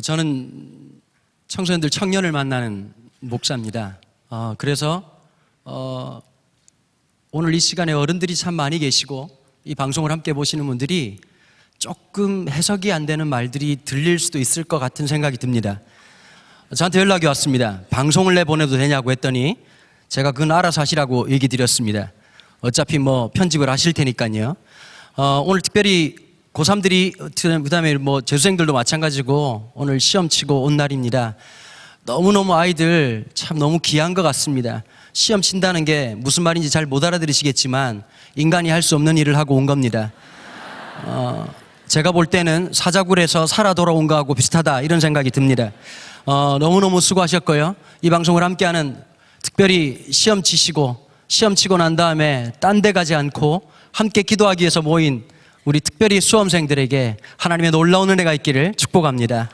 저는 청소년들 청년을 만나는 목사입니다. 그래서 오늘 이 시간에 어른들이 참 많이 계시고 이 방송을 함께 보시는 분들이 조금 해석이 안 되는 말들이 들릴 수도 있을 것 같은 생각이 듭니다. 저한테 연락이 왔습니다. 방송을 내보내도 되냐고 했더니 제가 그건 알아서 하시라고 얘기 드렸습니다. 어차피 뭐 편집을 하실 테니까요. 오늘 특별히 고3들이 그다음에 뭐 재수생들도 마찬가지고 오늘 시험 치고 온 날입니다. 너무너무 아이들 참 너무 귀한 것 같습니다. 시험 친다는 게 무슨 말인지 잘 못 알아들으시겠지만 인간이 할 수 없는 일을 하고 온 겁니다. 제가 볼 때는 사자굴에서 살아 돌아온 거하고 비슷하다 이런 생각이 듭니다. 너무너무 수고하셨고요. 이 방송을 함께하는 특별히 시험 치고 난 다음에 딴 데 가지 않고 함께 기도하기 위해서 모인 우리 특별히 수험생들에게 하나님의 놀라운 은혜가 있기를 축복합니다.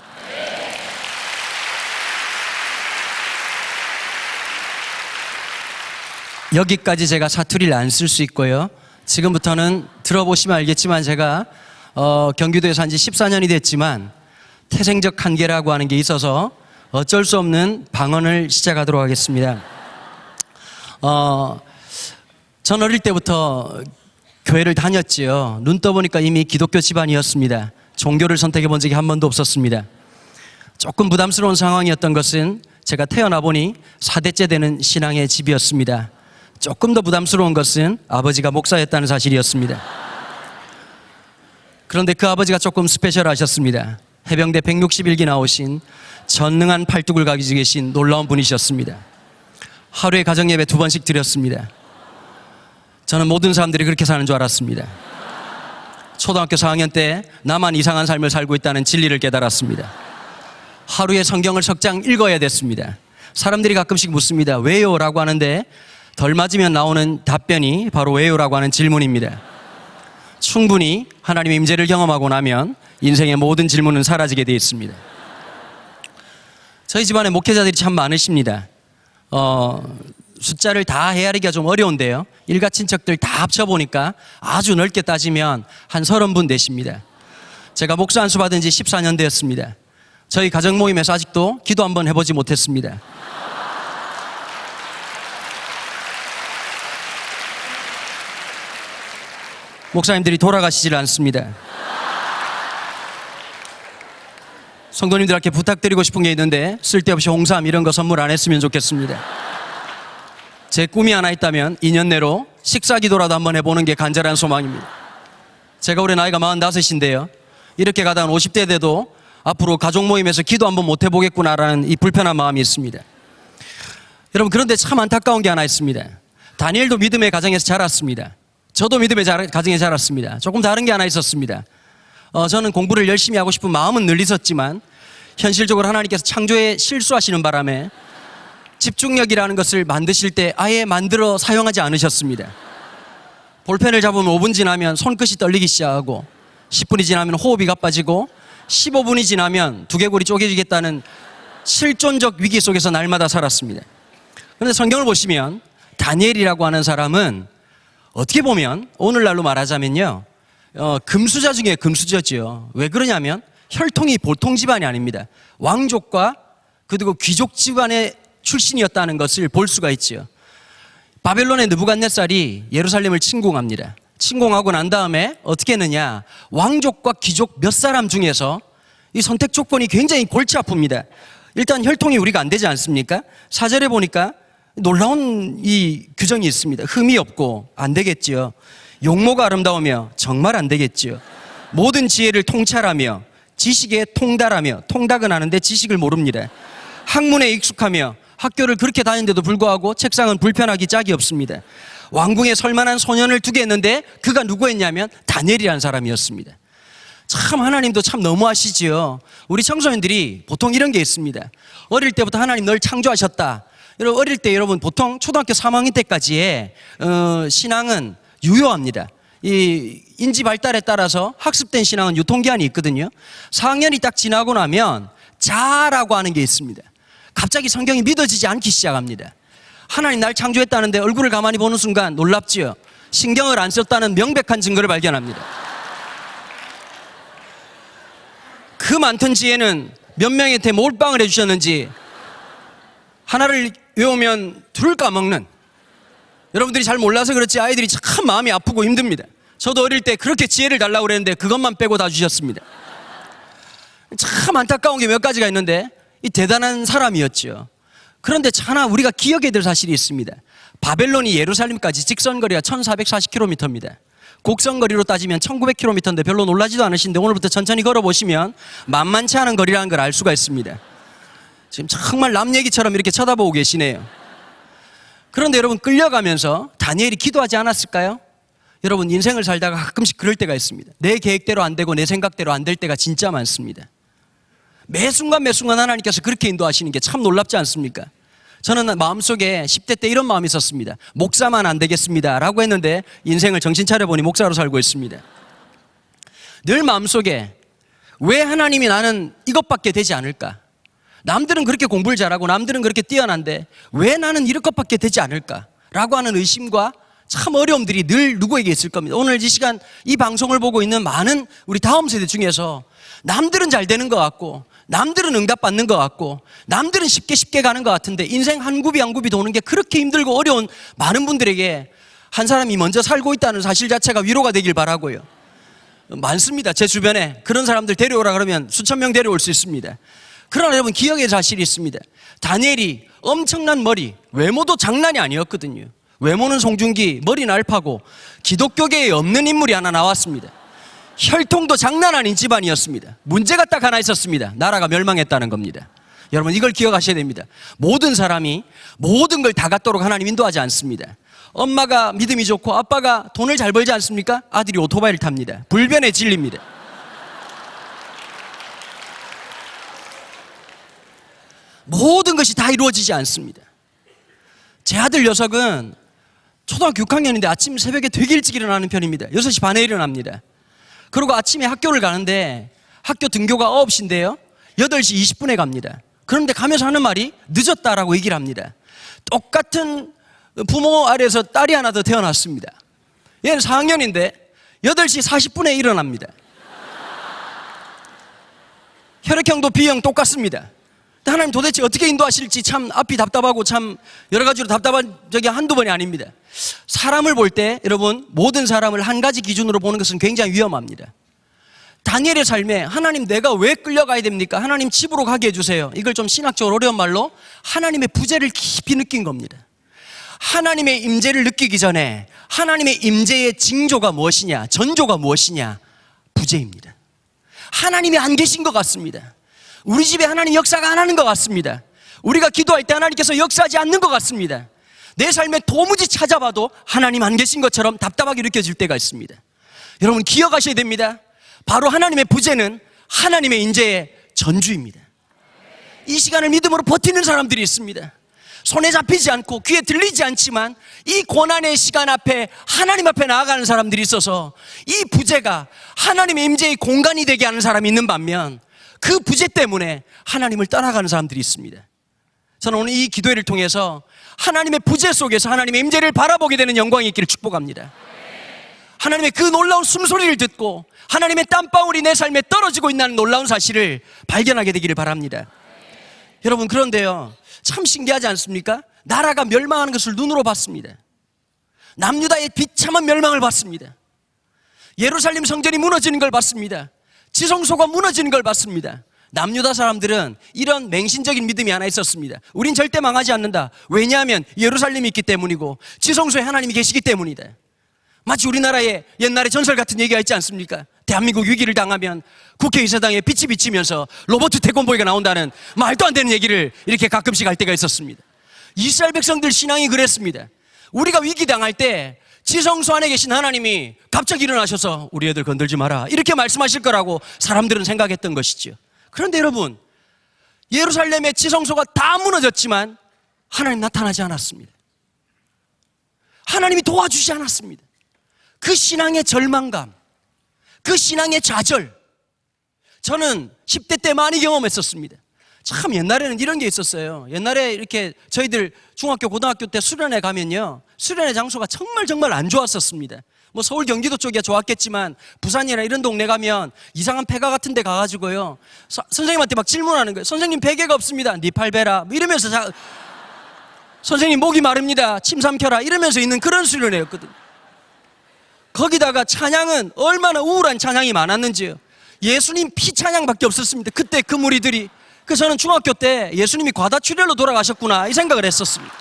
여기까지 제가 사투리를 안 쓸 수 있고요. 지금부터는 들어보시면 알겠지만 제가 경기도에서 한 지 14년이 됐지만 태생적 한계라고 하는 게 있어서 어쩔 수 없는 방언을 시작하도록 하겠습니다. 전 어릴 때부터 교회를 다녔지요. 눈 떠보니까 이미 기독교 집안이었습니다. 종교를 선택해 본 적이 한 번도 없었습니다. 조금 부담스러운 상황이었던 것은 제가 태어나 보니 4대째 되는 신앙의 집이었습니다. 조금 더 부담스러운 것은 아버지가 목사였다는 사실이었습니다. 그런데 그 아버지가 조금 스페셜하셨습니다. 해병대 161기 나오신 전능한 팔뚝을 가지고 계신 놀라운 분이셨습니다. 하루에 가정예배 2번씩 드렸습니다. 저는 모든 사람들이 그렇게 사는 줄 알았습니다. 초등학교 4학년 때 나만 이상한 삶을 살고 있다는 진리를 깨달았습니다. 하루에 성경을 석 장 읽어야 됐습니다. 사람들이 가끔씩 묻습니다. 왜요? 라고 하는데 덜 맞으면 나오는 답변이 바로 왜요? 라고 하는 질문입니다. 충분히 하나님의 임재를 경험하고 나면 인생의 모든 질문은 사라지게 되어 있습니다. 저희 집안에 목회자들이 참 많으십니다. 숫자를 다 헤아리기가 좀 어려운데요. 일가 친척들 다 합쳐보니까 아주 넓게 따지면 한 30분 되십니다. 제가 목사 안수 받은 지 14년 되었습니다. 저희 가정 모임에서 아직도 기도 한번 해보지 못했습니다. 목사님들이 돌아가시질 않습니다. 성도님들께 부탁드리고 싶은 게 있는데 쓸데없이 홍삼 이런 거 선물 안 했으면 좋겠습니다. 제 꿈이 하나 있다면 2년 내로 식사 기도라도 한번 해보는 게 간절한 소망입니다. 제가 올해 나이가 45인데요. 이렇게 가다가 50대 돼도 앞으로 가족 모임에서 기도 한번 못 해보겠구나라는 이 불편한 마음이 있습니다. 여러분, 그런데 참 안타까운 게 하나 있습니다. 다니엘도 믿음의 가정에서 자랐습니다. 저도 믿음의 가정에 자랐습니다. 조금 다른 게 하나 있었습니다. 저는 공부를 열심히 하고 싶은 마음은 늘 있었지만 현실적으로 하나님께서 창조에 실수하시는 바람에 집중력이라는 것을 만드실 때 아예 만들어 사용하지 않으셨습니다. 볼펜을 잡으면 5분 지나면 손끝이 떨리기 시작하고 10분이 지나면 호흡이 가빠지고 15분이 지나면 두개골이 쪼개지겠다는 실존적 위기 속에서 날마다 살았습니다. 그런데 성경을 보시면 다니엘이라고 하는 사람은 어떻게 보면 오늘날로 말하자면요, 금수저 중에 금수저지요. 왜 그러냐면 혈통이 보통 집안이 아닙니다. 왕족과 그리고 귀족 집안의 출신이었다는 것을 볼 수가 있지요. 바벨론의 느부갓네살이 예루살렘을 침공합니다. 침공하고 난 다음에 어떻게 했느냐, 왕족과 귀족 몇 사람 중에서 이 선택 조건이 굉장히 골치 아픕니다. 일단 혈통이 우리가 안 되지 않습니까? 4절에 보니까 놀라운 이 규정이 있습니다. 흠이 없고 안 되겠지요. 용모가 아름다우며 정말 안 되겠지요. 모든 지혜를 통찰하며 지식에 통달하며, 통닭은 아는데 지식을 모릅니다. 학문에 익숙하며 학교를 그렇게 다니는데도 불구하고 책상은 불편하기 짝이 없습니다. 왕궁에 설만한 소년을 두게 했는데 그가 누구였냐면 다니엘이라는 사람이었습니다. 참 하나님도 참 너무하시지요. 우리 청소년들이 보통 이런 게 있습니다. 어릴 때부터 하나님 널 창조하셨다. 어릴 때 여러분 보통 초등학교 3학년 때까지의 신앙은 유효합니다. 이 인지 발달에 따라서 학습된 신앙은 유통기한이 있거든요. 4학년이 딱 지나고 나면 자라고 하는 게 있습니다. 갑자기 성경이 믿어지지 않기 시작합니다. 하나님 날 창조했다는데 얼굴을 가만히 보는 순간 놀랍지요. 신경을 안 썼다는 명백한 증거를 발견합니다. 그 많던 지혜는 몇 명한테 몰빵을 해주셨는지 하나를 외우면 둘을 까먹는, 여러분들이 잘 몰라서 그렇지 아이들이 참 마음이 아프고 힘듭니다. 저도 어릴 때 그렇게 지혜를 달라고 그랬는데 그것만 빼고 다 주셨습니다. 참 안타까운 게 몇 가지가 있는데 이 대단한 사람이었죠. 그런데 하나 우리가 기억해야 될 사실이 있습니다. 바벨론이 예루살렘까지 직선거리가 1440km입니다. 곡선거리로 따지면 1900km인데 별로 놀라지도 않으신데 오늘부터 천천히 걸어보시면 만만치 않은 거리라는 걸 알 수가 있습니다. 지금 정말 남 얘기처럼 이렇게 쳐다보고 계시네요. 그런데 여러분, 끌려가면서 다니엘이 기도하지 않았을까요? 여러분, 인생을 살다가 가끔씩 그럴 때가 있습니다. 내 계획대로 안 되고 내 생각대로 안 될 때가 진짜 많습니다. 매 순간 하나님께서 그렇게 인도하시는 게 참 놀랍지 않습니까? 저는 마음속에 10대 때 이런 마음이 있었습니다. 목사만 안 되겠습니다 라고 했는데 인생을 정신 차려보니 목사로 살고 있습니다. 늘 마음속에 왜 하나님이 나는 이것밖에 되지 않을까? 남들은 그렇게 공부를 잘하고 남들은 그렇게 뛰어난데 왜 나는 이럴 것밖에 되지 않을까? 라고 하는 의심과 참 어려움들이 늘 누구에게 있을 겁니다. 오늘 이 시간 이 방송을 보고 있는 많은 우리 다음 세대 중에서 남들은 잘 되는 것 같고 남들은 응답받는 것 같고 남들은 쉽게 가는 것 같은데 인생 한 굽이 한 굽이 도는 게 그렇게 힘들고 어려운 많은 분들에게 한 사람이 먼저 살고 있다는 사실 자체가 위로가 되길 바라고요. 많습니다. 제 주변에 그런 사람들 데려오라 그러면 수천 명 데려올 수 있습니다. 그러나 여러분, 기억의 사실이 있습니다. 다니엘이 엄청난 머리, 외모도 장난이 아니었거든요. 외모는 송중기, 머리는 알파고 기독교계에 없는 인물이 하나 나왔습니다. 혈통도 장난 아닌 집안이었습니다. 문제가 딱 하나 있었습니다. 나라가 멸망했다는 겁니다. 여러분, 이걸 기억하셔야 됩니다. 모든 사람이 모든 걸 다 갖도록 하나님 인도하지 않습니다. 엄마가 믿음이 좋고 아빠가 돈을 잘 벌지 않습니까? 아들이 오토바이를 탑니다. 불변의 진리입니다. 모든 것이 다 이루어지지 않습니다. 제 아들 녀석은 초등학교 6학년인데 아침 새벽에 되게 일찍 일어나는 편입니다. 6시 반에 일어납니다. 그리고 아침에 학교를 가는데 학교 등교가 9시인데요 8시 20분에 갑니다. 그런데 가면서 하는 말이 늦었다라고 얘기를 합니다. 똑같은 부모 아래에서 딸이 하나 더 태어났습니다. 얘는 4학년인데 8시 40분에 일어납니다. 혈액형도 B형 똑같습니다. 하나님 도대체 어떻게 인도하실지 참 앞이 답답하고 참 여러 가지로 답답한 적이 한두 번이 아닙니다. 사람을 볼 때 여러분, 모든 사람을 한 가지 기준으로 보는 것은 굉장히 위험합니다. 다니엘의 삶에 하나님 내가 왜 끌려가야 됩니까? 하나님 집으로 가게 해주세요. 이걸 좀 신학적으로 어려운 말로 하나님의 부재를 깊이 느낀 겁니다. 하나님의 임재를 느끼기 전에 하나님의 임재의 징조가 무엇이냐, 전조가 무엇이냐? 부재입니다. 하나님이 안 계신 것 같습니다. 우리 집에 하나님 역사가 안 하는 것 같습니다. 우리가 기도할 때 하나님께서 역사하지 않는 것 같습니다. 내 삶에 도무지 찾아봐도 하나님 안 계신 것처럼 답답하게 느껴질 때가 있습니다. 여러분, 기억하셔야 됩니다. 바로 하나님의 부재는 하나님의 인재의 전주입니다. 이 시간을 믿음으로 버티는 사람들이 있습니다. 손에 잡히지 않고 귀에 들리지 않지만 이 고난의 시간 앞에 하나님 앞에 나아가는 사람들이 있어서 이 부재가 하나님의 임재의 공간이 되게 하는 사람이 있는 반면 그 부재 때문에 하나님을 떠나가는 사람들이 있습니다. 저는 오늘 이 기도회를 통해서 하나님의 부재 속에서 하나님의 임재를 바라보게 되는 영광이 있기를 축복합니다. 하나님의 그 놀라운 숨소리를 듣고 하나님의 땀방울이 내 삶에 떨어지고 있다는 놀라운 사실을 발견하게 되기를 바랍니다. 여러분, 그런데요, 참 신기하지 않습니까? 나라가 멸망하는 것을 눈으로 봤습니다. 남유다의 비참한 멸망을 봤습니다. 예루살렘 성전이 무너지는 걸 봤습니다. 지성소가 무너지는 걸 봤습니다. 남유다 사람들은 이런 맹신적인 믿음이 하나 있었습니다. 우린 절대 망하지 않는다. 왜냐하면 예루살렘이 있기 때문이고 지성소에 하나님이 계시기 때문이다. 마치 우리나라에 옛날에 전설 같은 얘기가 있지 않습니까? 대한민국 위기를 당하면 국회의사당에 빛이 비치면서 로버트 태권보이가 나온다는 말도 안 되는 얘기를 이렇게 가끔씩 할 때가 있었습니다. 이스라엘 백성들 신앙이 그랬습니다. 우리가 위기 당할 때 지성소 안에 계신 하나님이 갑자기 일어나셔서 우리 애들 건들지 마라 이렇게 말씀하실 거라고 사람들은 생각했던 것이죠. 그런데 여러분, 예루살렘의 지성소가 다 무너졌지만 하나님 나타나지 않았습니다. 하나님이 도와주지 않았습니다. 그 신앙의 절망감, 그 신앙의 좌절, 저는 10대 때 많이 경험했었습니다. 참 옛날에는 이런 게 있었어요. 옛날에 이렇게 저희들 중학교 고등학교 때 수련회 가면요, 수련회 장소가 정말 안 좋았었습니다. 뭐 서울 경기도 쪽이야 좋았겠지만 부산이나 이런 동네 가면 이상한 폐가 같은 데 가가지고요. 선생님한테 막 질문하는 거예요. 선생님 베개가 없습니다. 네 팔 베라. 뭐 이러면서 선생님 목이 마릅니다. 침 삼켜라. 이러면서 있는 그런 수련회였거든요. 거기다가 찬양은 얼마나 우울한 찬양이 많았는지요. 예수님 피 찬양밖에 없었습니다. 그때 그 무리들이. 그래서 저는 중학교 때 예수님이 과다출혈로 돌아가셨구나 이 생각을 했었습니다.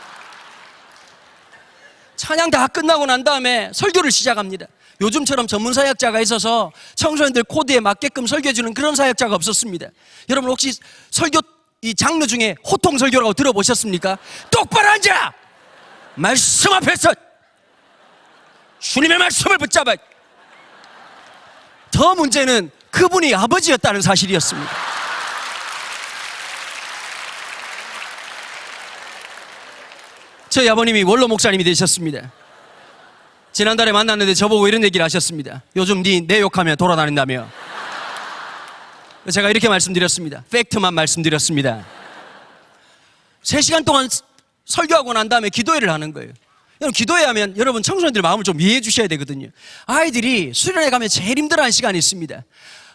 찬양 다 끝나고 난 다음에 설교를 시작합니다. 요즘처럼 전문 사역자가 있어서 청소년들 코드에 맞게끔 설교해주는 그런 사역자가 없었습니다. 여러분 혹시 설교 이 장르 중에 호통 설교라고 들어보셨습니까? 똑바로 앉아! 말씀 앞에서 주님의 말씀을 붙잡아. 더 문제는 그분이 아버지였다는 사실이었습니다. 저희 아버님이 원로 목사님이 되셨습니다. 지난달에 만났는데 저보고 이런 얘기를 하셨습니다. 요즘 내 욕하며 돌아다닌다며. 제가 이렇게 말씀드렸습니다. 팩트만 말씀드렸습니다. 3시간 동안 설교하고 난 다음에 기도회를 하는 거예요. 여러분 기도회 하면 여러분 청소년들 마음을 좀 이해해 주셔야 되거든요. 아이들이 수련회 가면 제일 힘들어하는 시간이 있습니다.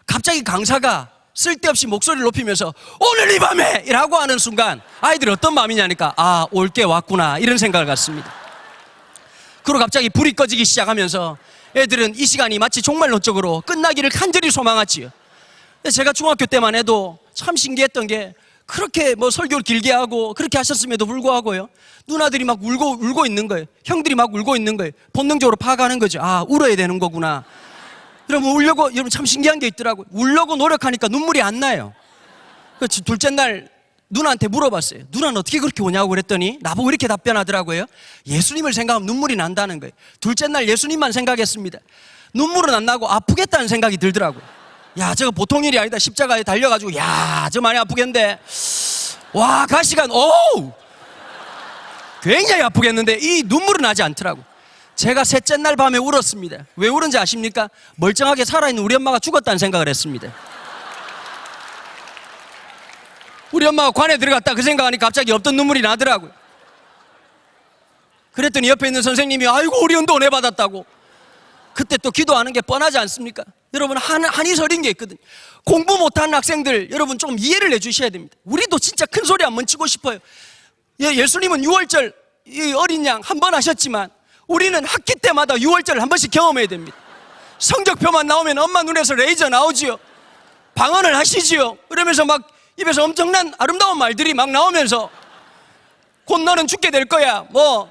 갑자기 강사가 쓸데없이 목소리를 높이면서 오늘 이 밤에 이라고 하는 순간 아이들이 어떤 마음이냐니까 아 올 게 왔구나 이런 생각을 갖습니다. 그리고 갑자기 불이 꺼지기 시작하면서 애들은 이 시간이 마치 종말론적으로 끝나기를 간절히 소망하지요. 제가 중학교 때만 해도 참 신기했던 게 그렇게 뭐 설교를 길게 하고 그렇게 하셨음에도 불구하고요 누나들이 막 울고 있는 거예요. 형들이 막 울고 있는 거예요. 본능적으로 파악하는 거죠. 아 울어야 되는 거구나. 여러분 참 신기한 게 있더라고요. 울려고 노력하니까 눈물이 안 나요. 그래서 둘째 날 누나한테 물어봤어요. 누나는 어떻게 그렇게 오냐고 그랬더니 나보고 이렇게 답변하더라고요. 예수님을 생각하면 눈물이 난다는 거예요. 둘째 날 예수님만 생각했습니다. 눈물은 안 나고 아프겠다는 생각이 들더라고요. 야 저거 보통 일이 아니다. 십자가에 달려가지고 야 저 많이 아프겠는데 와 가시간 오우 굉장히 아프겠는데 이 눈물은 나지 않더라고요. 제가 셋째 날 밤에 울었습니다. 왜 울은지 아십니까? 멀쩡하게 살아있는 우리 엄마가 죽었다는 생각을 했습니다. 우리 엄마가 관에 들어갔다 그 생각하니까 갑자기 없던 눈물이 나더라고요. 그랬더니 옆에 있는 선생님이 아이고 우리 은도 은혜 받았다고. 그때 또 기도하는 게 뻔하지 않습니까? 여러분 한이 서린 게 있거든요. 공부 못하는 학생들 여러분 좀 이해를 해주셔야 됩니다. 우리도 진짜 큰 소리 한번 치고 싶어요. 예수님은 6월절 이 어린 양 한 번 하셨지만 우리는 학기 때마다 6월절을 한 번씩 경험해야 됩니다. 성적표만 나오면 엄마 눈에서 레이저 나오지요. 방언을 하시지요. 그러면서 막 입에서 엄청난 아름다운 말들이 막 나오면서 곧 너는 죽게 될 거야 뭐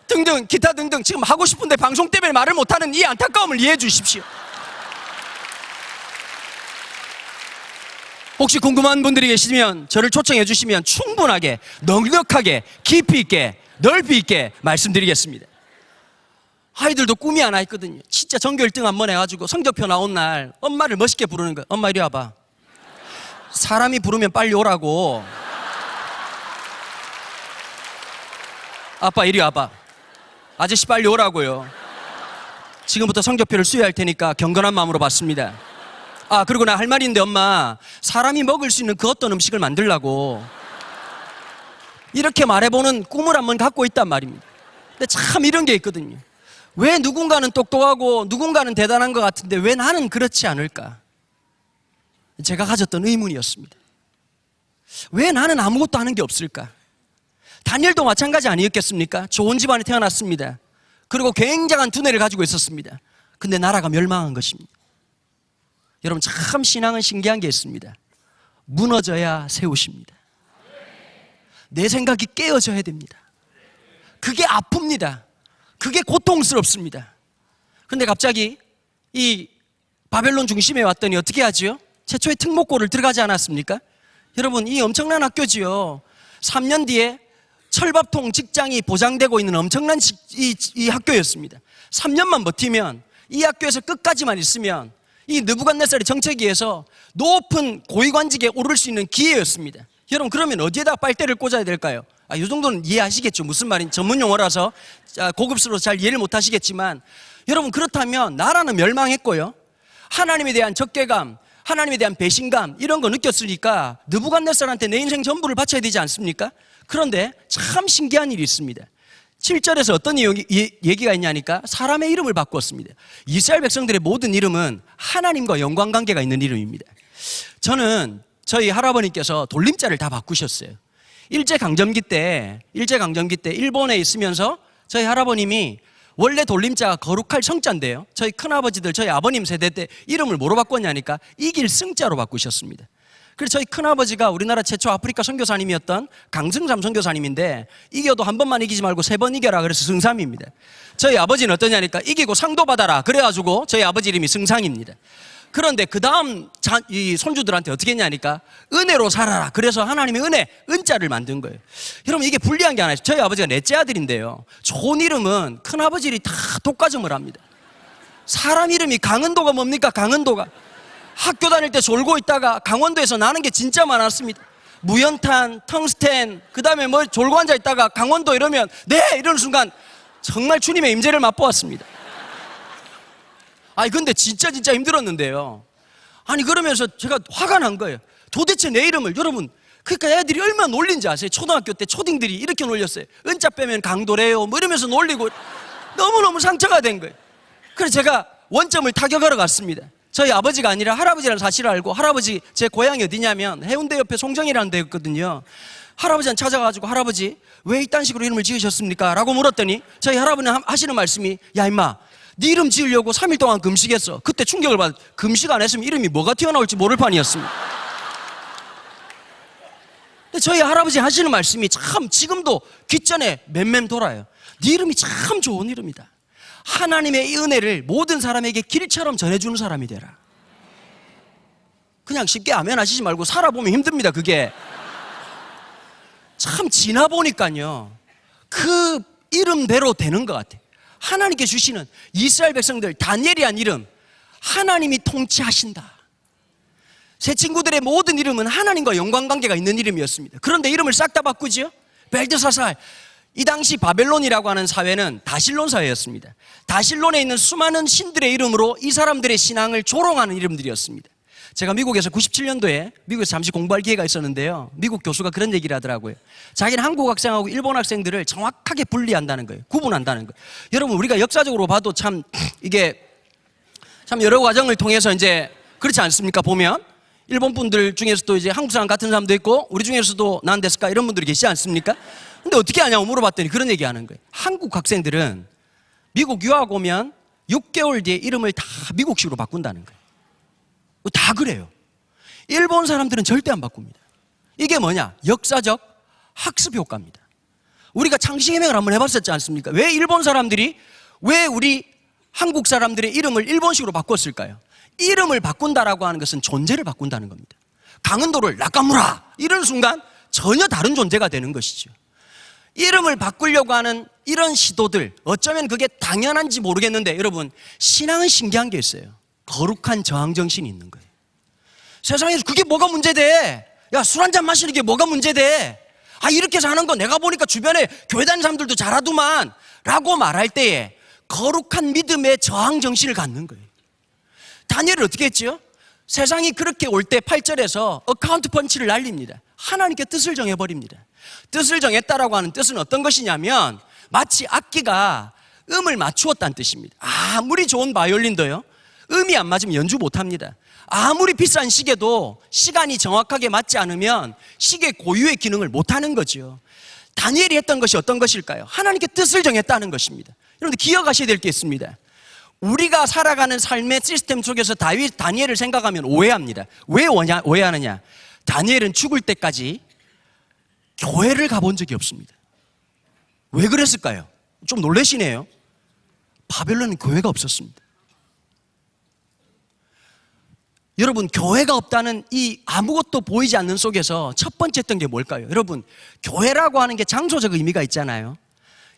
등등 기타 등등 지금 하고 싶은데 방송 때문에 말을 못하는 이 안타까움을 이해해 주십시오. 혹시 궁금한 분들이 계시면 저를 초청해 주시면 충분하게 넉넉하게 깊이 있게 넓이 있게 말씀드리겠습니다. 아이들도 꿈이 하나 있거든요. 진짜 전교 1등 한번 해가지고 성적표 나온 날 엄마를 멋있게 부르는 거예요. 엄마 이리 와봐. 사람이 부르면 빨리 오라고. 아빠 이리 와봐. 아저씨 빨리 오라고요. 지금부터 성적표를 수여할 테니까 경건한 마음으로 받습니다. 아 그리고 나 할 말이 있는데 엄마 사람이 먹을 수 있는 그 어떤 음식을 만들라고 이렇게 말해보는 꿈을 한번 갖고 있단 말입니다. 근데 참 이런 게 있거든요. 왜 누군가는 똑똑하고 누군가는 대단한 것 같은데 왜 나는 그렇지 않을까? 제가 가졌던 의문이었습니다. 왜 나는 아무것도 하는 게 없을까? 다니엘도 마찬가지 아니었겠습니까? 좋은 집안에 태어났습니다. 그리고 굉장한 두뇌를 가지고 있었습니다. 근데 나라가 멸망한 것입니다. 여러분 참 신앙은 신기한 게 있습니다. 무너져야 세우십니다. 내 생각이 깨어져야 됩니다. 그게 아픕니다. 그게 고통스럽습니다. 그런데 갑자기 이 바벨론 중심에 왔더니 어떻게 하지요? 최초의 특목고를 들어가지 않았습니까? 여러분 이 엄청난 학교지요. 3년 뒤에 철밥통 직장이 보장되고 있는 엄청난 이 학교였습니다. 3년만 버티면 이 학교에서 끝까지만 있으면 이 느부갓네살의 정책위에서 높은 고위관직에 오를 수 있는 기회였습니다. 여러분 그러면 어디에다 빨대를 꽂아야 될까요? 이 정도는 이해하시겠죠. 무슨 말인지 전문 용어라서 고급스러워서 잘 이해를 못 하시겠지만 여러분 그렇다면 나라는 멸망했고요. 하나님에 대한 적개감, 하나님에 대한 배신감 이런 거 느꼈으니까 느부갓네살한테 내 인생 전부를 바쳐야 되지 않습니까? 그런데 참 신기한 일이 있습니다. 7절에서 어떤 얘기가 있냐니까 사람의 이름을 바꿨습니다. 이스라엘 백성들의 모든 이름은 하나님과 연관관계가 있는 이름입니다. 저는 저희 할아버님께서 돌림자를 다 바꾸셨어요. 일제강점기 때 일본에 있으면서 저희 할아버님이 원래 돌림자가 거룩할 성자인데요, 저희 큰아버지들, 저희 아버님 세대 때 이름을 뭐로 바꿨냐니까 이길 승자로 바꾸셨습니다. 그래서 저희 큰아버지가 우리나라 최초 아프리카 선교사님이었던 강승삼 선교사님인데, 이겨도 한 번만 이기지 말고 3번 이겨라 그래서 승삼입니다. 저희 아버지는 어떠냐니까 이기고 상도 받아라 그래가지고 저희 아버지 이름이 승상입니다. 그런데 그 다음 이 손주들한테 어떻게 했냐니까 은혜로 살아라 그래서 하나님의 은자를 만든 거예요. 여러분, 이게 불리한 게 하나 있어요. 저희 아버지가 넷째 아들인데요, 좋은 이름은 큰아버지들이 다 독과점을 합니다. 사람 이름이 강은도가 뭡니까? 강은도가 학교 다닐 때 졸고 있다가 강원도에서 나는 게 진짜 많았습니다. 무연탄, 텅스텐, 그 다음에 뭐 졸고 앉아 있다가 강원도 이러면 네! 이러는 순간 정말 주님의 임재를 맛보았습니다. 아니 근데 진짜 힘들었는데요. 아니 그러면서 제가 화가 난 거예요. 도대체 내 이름을, 여러분, 그러니까 애들이 얼마나 놀린지 아세요? 초등학교 때 초딩들이 이렇게 놀렸어요. 은자 빼면 강도래요 뭐 이러면서 놀리고 너무너무 상처가 된 거예요. 그래서 제가 원점을 타격하러 갔습니다. 저희 아버지가 아니라 할아버지라는 사실을 알고, 할아버지 제 고향이 어디냐면 해운대 옆에 송정이라는 데였거든요. 할아버지한테 찾아가지고 할아버지 왜 이딴 식으로 이름을 지으셨습니까? 라고 물었더니 저희 할아버지는 하시는 말씀이 야 임마, 네 이름 지으려고 3일 동안 금식했어. 그때 충격을 받아. 금식 안 했으면 이름이 뭐가 튀어나올지 모를 판이었습니다. 근데 저희 할아버지 하시는 말씀이 참 지금도 귓전에 맴맴 돌아요. 네 이름이 참 좋은 이름이다. 하나님의 이 은혜를 모든 사람에게 길처럼 전해주는 사람이 되라. 그냥 쉽게 아멘 하시지 말고 살아보면 힘듭니다. 그게 참 지나보니까요 그 이름대로 되는 것 같아요. 하나님께 주시는 이스라엘 백성들 다니엘이란 이름, 하나님이 통치하신다. 제 친구들의 모든 이름은 하나님과 연관관계가 있는 이름이었습니다. 그런데 이름을 싹 다 바꾸지요. 벨드사살. 이 당시 바벨론이라고 하는 사회는 다실론 사회였습니다. 다실론에 있는 수많은 신들의 이름으로 이 사람들의 신앙을 조롱하는 이름들이었습니다. 제가 미국에서 97년도에 미국에서 잠시 공부할 기회가 있었는데요, 미국 교수가 그런 얘기를 하더라고요. 자기는 한국 학생하고 일본 학생들을 정확하게 분리한다는 거예요. 구분한다는 거예요. 여러분, 우리가 역사적으로 봐도 참 이게 참 여러 과정을 통해서 이제 그렇지 않습니까? 보면 일본 분들 중에서도 이제 한국 사람 같은 사람도 있고 우리 중에서도 난 데스까 이런 분들이 계시지 않습니까? 근데 어떻게 하냐고 물어봤더니 그런 얘기 하는 거예요. 한국 학생들은 미국 유학 오면 6개월 뒤에 이름을 다 미국식으로 바꾼다는 거예요. 다 그래요. 일본 사람들은 절대 안 바꿉니다. 이게 뭐냐? 역사적 학습 효과입니다. 우리가 창시해명을 한번 해봤었지 않습니까? 왜 일본 사람들이 왜 우리 한국 사람들의 이름을 일본식으로 바꿨을까요? 이름을 바꾼다라고 하는 것은 존재를 바꾼다는 겁니다. 강은도를 나카무라 이런 순간 전혀 다른 존재가 되는 것이죠. 이름을 바꾸려고 하는 이런 시도들, 어쩌면 그게 당연한지 모르겠는데 여러분, 신앙은 신기한 게 있어요. 거룩한 저항정신이 있는 거예요. 세상에서 그게 뭐가 문제돼? 야, 술 한잔 마시는 게 뭐가 문제돼? 아, 이렇게 사는 거 내가 보니까 주변에 교회 다니는 사람들도 잘하더만 라고 말할 때에 거룩한 믿음의 저항정신을 갖는 거예요. 다니엘은 어떻게 했지요? 세상이 그렇게 올 때 8절에서 어카운트 펀치를 날립니다. 하나님께 뜻을 정해버립니다. 뜻을 정했다라고 하는 뜻은 어떤 것이냐면 마치 악기가 음을 맞추었다는 뜻입니다. 아무리 좋은 바이올린도요, 음이 안 맞으면 연주 못합니다. 아무리 비싼 시계도 시간이 정확하게 맞지 않으면 시계 고유의 기능을 못하는 거죠. 다니엘이 했던 것이 어떤 것일까요? 하나님께 뜻을 정했다는 것입니다. 여러분들 기억하셔야 될 게 있습니다. 우리가 살아가는 삶의 시스템 속에서 다니엘을 생각하면 오해합니다. 왜 오해하느냐? 다니엘은 죽을 때까지 교회를 가본 적이 없습니다. 왜 그랬을까요? 좀 놀라시네요. 바벨론은 교회가 없었습니다. 여러분, 교회가 없다는 이 아무것도 보이지 않는 속에서 첫 번째 했던 게 뭘까요? 여러분, 교회라고 하는 게 장소적 의미가 있잖아요.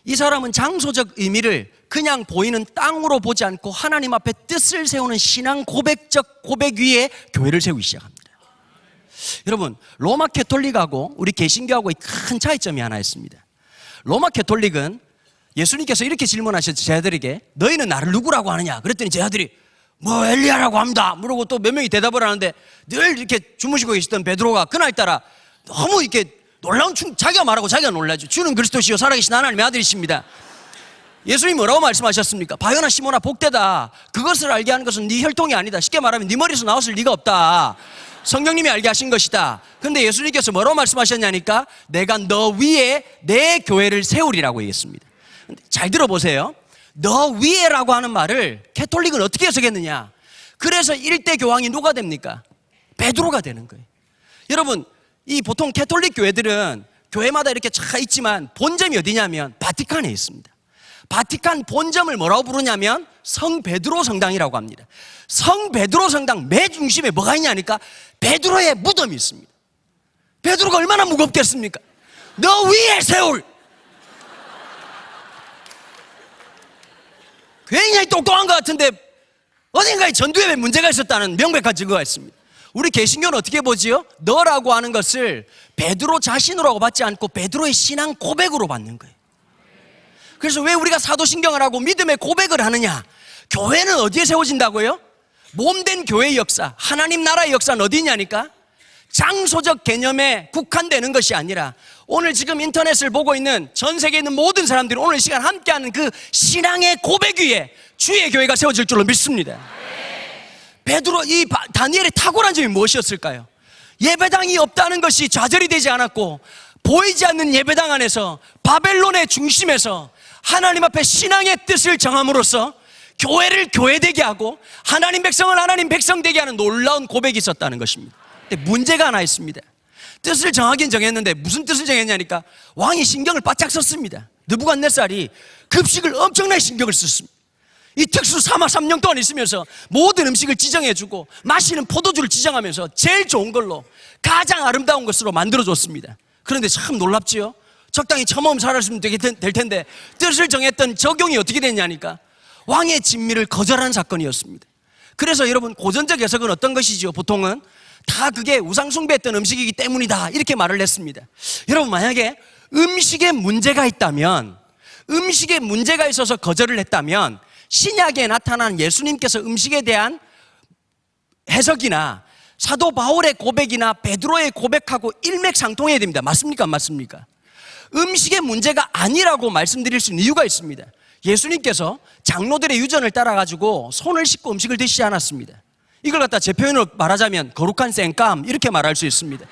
이 사람은 장소적 의미를 그냥 보이는 땅으로 보지 않고 하나님 앞에 뜻을 세우는 신앙 고백적 고백 위에 교회를 세우기 시작합니다. 여러분, 로마 캐톨릭하고 우리 개신교하고의 큰 차이점이 하나 있습니다. 로마 캐톨릭은 예수님께서 이렇게 질문하셨죠. 제자들에게 너희는 나를 누구라고 하느냐? 그랬더니 제자들이 뭐 엘리야라고 합니다. 그러고 또 몇 명이 대답을 하는데 늘 이렇게 주무시고 계시던 베드로가 그날따라 너무 이렇게 놀라운 자기가 말하고 자기가 놀라죠. 주는 그리스도시요 살아계신 하나님의 아들이십니다. 예수님이 뭐라고 말씀하셨습니까? 바요나 시몬아 복되다. 그것을 알게 하는 것은 네 혈통이 아니다. 쉽게 말하면 네 머리에서 나왔을 리가 없다. 성령님이 알게 하신 것이다. 근데 예수님께서 뭐라고 말씀하셨냐니까? 내가 너 위에 내 교회를 세우리라고 얘기했습니다. 잘 들어보세요. 너 위에라고 하는 말을 캐톨릭은 어떻게 해석했느냐? 그래서 일대 교황이 누가 됩니까? 베드로가 되는 거예요. 여러분, 이 보통 캐톨릭 교회들은 교회마다 이렇게 차 있지만 본점이 어디냐면 바티칸에 있습니다. 바티칸 본점을 뭐라고 부르냐면 성 베드로 성당이라고 합니다. 성 베드로 성당 맨 중심에 뭐가 있냐니까? 베드로의 무덤이 있습니다. 베드로가 얼마나 무겁겠습니까? 너 위에 세울. 굉장히 똑똑한 것 같은데 어딘가에 전두엽에 문제가 있었다는 명백한 증거가 있습니다. 우리 개신교는 어떻게 보지요? 너라고 하는 것을 베드로 자신으로 받지 않고 베드로의 신앙 고백으로 받는 거예요. 그래서 왜 우리가 사도신경을 하고 믿음의 고백을 하느냐? 교회는 어디에 세워진다고요? 몸된 교회의 역사, 하나님 나라의 역사는 어디 있냐니까? 장소적 개념에 국한되는 것이 아니라 오늘 지금 인터넷을 보고 있는 전 세계에 있는 모든 사람들이 오늘 이 시간 함께하는 그 신앙의 고백 위에 주의 교회가 세워질 줄로 믿습니다. 베드로, 이 다니엘의 탁월한 점이 무엇이었을까요? 예배당이 없다는 것이 좌절이 되지 않았고 보이지 않는 예배당 안에서 바벨론의 중심에서 하나님 앞에 신앙의 뜻을 정함으로써 교회를 교회되게 하고 하나님 백성을 하나님 백성 되게 하는 놀라운 고백이 있었다는 것입니다. 근데 문제가 하나 있습니다. 뜻을 정하긴 정했는데 무슨 뜻을 정했냐니까 왕이 신경을 바짝 썼습니다. 느부갓네살이 급식을 엄청나게 신경을 썼습니다. 이 특수 사막 3년 동안 있으면서 모든 음식을 지정해주고 마시는 포도주를 지정하면서 제일 좋은 걸로 가장 아름다운 것으로 만들어줬습니다. 그런데 참 놀랍지요? 적당히 처먹으면 살았으면 될 텐데 뜻을 정했던 적용이 어떻게 됐냐니까 왕의 진미를 거절한 사건이었습니다. 그래서 여러분 고전적 해석은 어떤 것이지요? 보통은 다 그게 우상숭배했던 음식이기 때문이다 이렇게 말을 했습니다. 여러분 만약에 음식에 문제가 있다면 음식에 문제가 있어서 거절을 했다면 신약에 나타난 예수님께서 음식에 대한 해석이나 사도 바울의 고백이나 베드로의 고백하고 일맥상통해야 됩니다. 맞습니까? 안 맞습니까? 음식의 문제가 아니라고 말씀드릴 수 있는 이유가 있습니다. 예수님께서 장로들의 유전을 따라가지고 손을 씻고 음식을 드시지 않았습니다. 이걸 갖다 제 표현으로 말하자면 거룩한 쌩감 이렇게 말할 수 있습니다.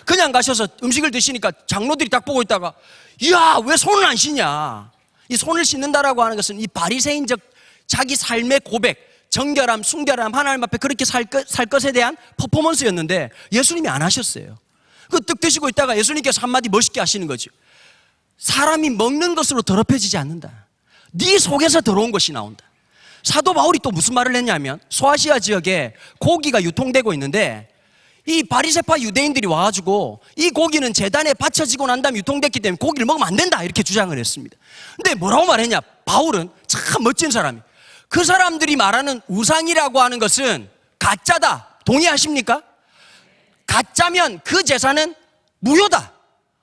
그냥 가셔서 음식을 드시니까 장로들이 딱 보고 있다가 이야 왜 손을 안 씻냐. 이 손을 씻는다라고 하는 것은 이 바리새인적 자기 삶의 고백, 정결함, 순결함, 하나님 앞에 그렇게 살 것에 대한 퍼포먼스였는데 예수님이 안 하셨어요. 그 떡 드시고 있다가 예수님께서 한마디 멋있게 하시는 거죠. 사람이 먹는 것으로 더럽혀지지 않는다. 네 속에서 더러운 것이 나온다. 사도 바울이 또 무슨 말을 했냐면 소아시아 지역에 고기가 유통되고 있는데 이 바리새파 유대인들이 와가지고 이 고기는 제단에 바쳐지고 난 다음에 유통됐기 때문에 고기를 먹으면 안 된다 이렇게 주장을 했습니다. 근데 뭐라고 말했냐? 바울은 참 멋진 사람이 그 사람들이 말하는 우상이라고 하는 것은 가짜다. 동의하십니까? 가짜면 그 제사는 무효다.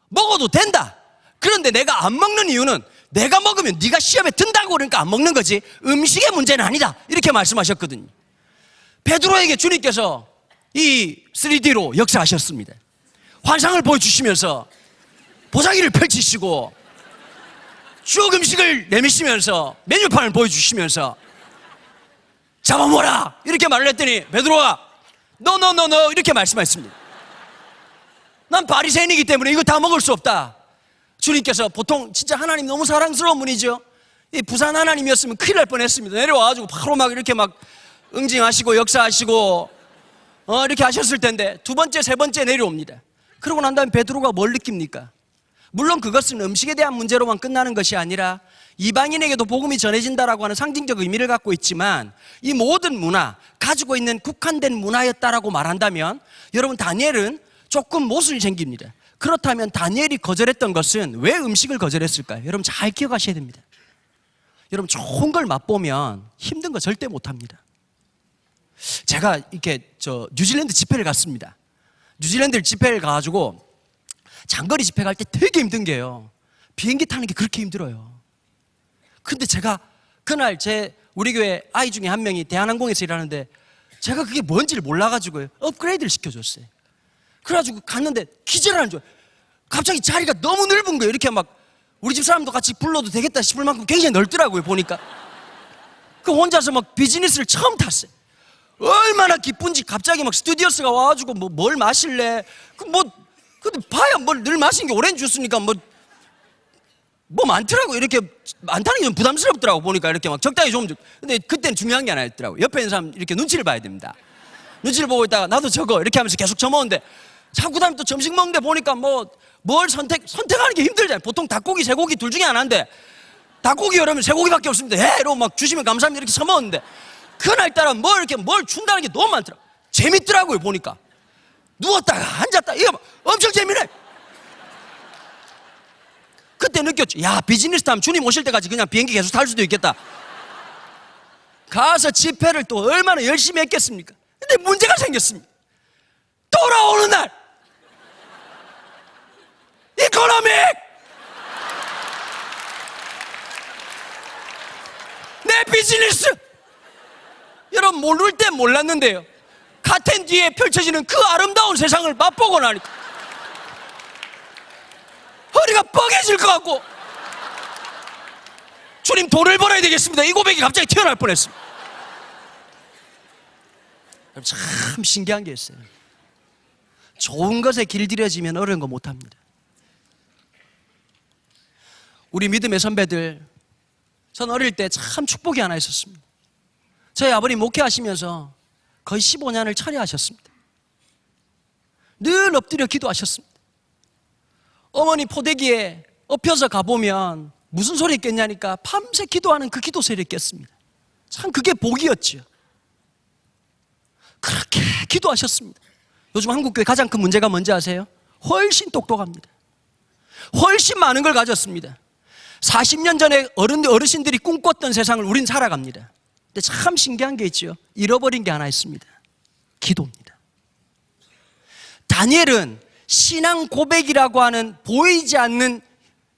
먹어도 된다. 그런데 내가 안 먹는 이유는 내가 먹으면 네가 시험에 든다고 그러니까 안 먹는 거지 음식의 문제는 아니다. 이렇게 말씀하셨거든요. 베드로에게 주님께서 이 3D로 역사하셨습니다. 환상을 보여주시면서 보자기를 펼치시고 쭉 음식을 내미시면서 메뉴판을 보여주시면서 잡아먹어라 이렇게 말을 했더니 베드로가 너 이렇게 말씀하셨습니다. 난 바리새인이기 때문에 이거 다 먹을 수 없다. 주님께서 보통 진짜 하나님 너무 사랑스러운 분이죠. 이 부산 하나님이었으면 큰일 날 뻔했습니다. 내려와가지고 바로 막 이렇게 막 응징하시고 역사하시고 이렇게 하셨을 텐데 두 번째 세 번째 내려옵니다. 그러고 난 다음에 베드로가 뭘 느낍니까? 물론 그것은 음식에 대한 문제로만 끝나는 것이 아니라 이방인에게도 복음이 전해진다라고 하는 상징적 의미를 갖고 있지만 이 모든 문화 가지고 있는 국한된 문화였다라고 말한다면 여러분 다니엘은 조금 모순이 생깁니다. 그렇다면 다니엘이 거절했던 것은 왜 음식을 거절했을까요? 여러분 잘 기억하셔야 됩니다. 여러분 좋은 걸 맛보면 힘든 거 절대 못합니다. 제가 이렇게 뉴질랜드 집회를 갔습니다. 뉴질랜드 집회를 가가지고 장거리 집회 갈 때 되게 힘든 게요. 비행기 타는 게 그렇게 힘들어요. 근데 제가 그날 우리 교회 아이 중에 한 명이 대한항공에서 일하는데 제가 그게 뭔지를 몰라가지고 업그레이드를 시켜줬어요. 그래가지고 갔는데 기절하는 줄 갑자기 자리가 너무 넓은 거예요. 이렇게 막 우리 집 사람도 같이 불러도 되겠다 싶을 만큼 굉장히 넓더라고요, 보니까. 그 혼자서 막 비즈니스를 처음 탔어요. 얼마나 기쁜지 갑자기 막 스튜디오스가 와가지고 뭘 마실래? 근데 봐야 뭘 늘 마시는 게 오렌지 주스니까 뭐 많더라고. 이렇게 많다는 게 좀 부담스럽더라고, 보니까. 이렇게 막 적당히 좀. 근데 그때는 중요한 게 하나 있더라고. 옆에 있는 사람 이렇게 눈치를 봐야 됩니다. 눈치를 보고 있다가 나도 저거 이렇게 하면서 계속 처먹는데 자꾸 다음에 또 점심 먹는데 보니까 뭘 선택하는 게 힘들잖아요. 보통 닭고기, 쇠고기 둘 중에 하나인데 닭고기 그러면 쇠고기밖에 없습니다. 이러고 막 주시면 감사합니다 이렇게 처먹었는데 그날따라 뭘 준다는 게 너무 많더라고요. 재밌더라고요, 보니까. 누웠다가 앉았다 이거 엄청 재미네. 그때 느꼈죠. 야, 비즈니스 타면 주님 오실 때까지 그냥 비행기 계속 탈 수도 있겠다. 가서 집회를 또 얼마나 열심히 했겠습니까? 근데 문제가 생겼습니다. 돌아오는 날 이코노믹 내 비즈니스. 여러분, 모를 땐 몰랐는데요, 카텐 뒤에 펼쳐지는 그 아름다운 세상을 맛보고 나니까 허리가 뻐개질 것 같고 주님 돈을 벌어야 되겠습니다 이 고백이 갑자기 튀어나올 뻔했습니다. 참 신기한 게 있어요. 좋은 것에 길들여지면 어려운 거 못합니다. 우리 믿음의 선배들, 전 어릴 때 참 축복이 하나 있었습니다. 저희 아버님 목회하시면서 거의 15년을 철회하셨습니다. 늘 엎드려 기도하셨습니다. 어머니 포대기에 엎혀서 가보면 무슨 소리 있겠냐니까 밤새 기도하는 그 기도 소리를 깼습니다. 참 그게 복이었죠. 그렇게 기도하셨습니다. 요즘 한국교회 가장 큰 문제가 뭔지 아세요? 훨씬 똑똑합니다. 훨씬 많은 걸 가졌습니다. 40년 전에 어르신들이 꿈꿨던 세상을 우린 살아갑니다. 근데 참 신기한 게 있죠. 잃어버린 게 하나 있습니다. 기도입니다. 다니엘은 신앙 고백이라고 하는 보이지 않는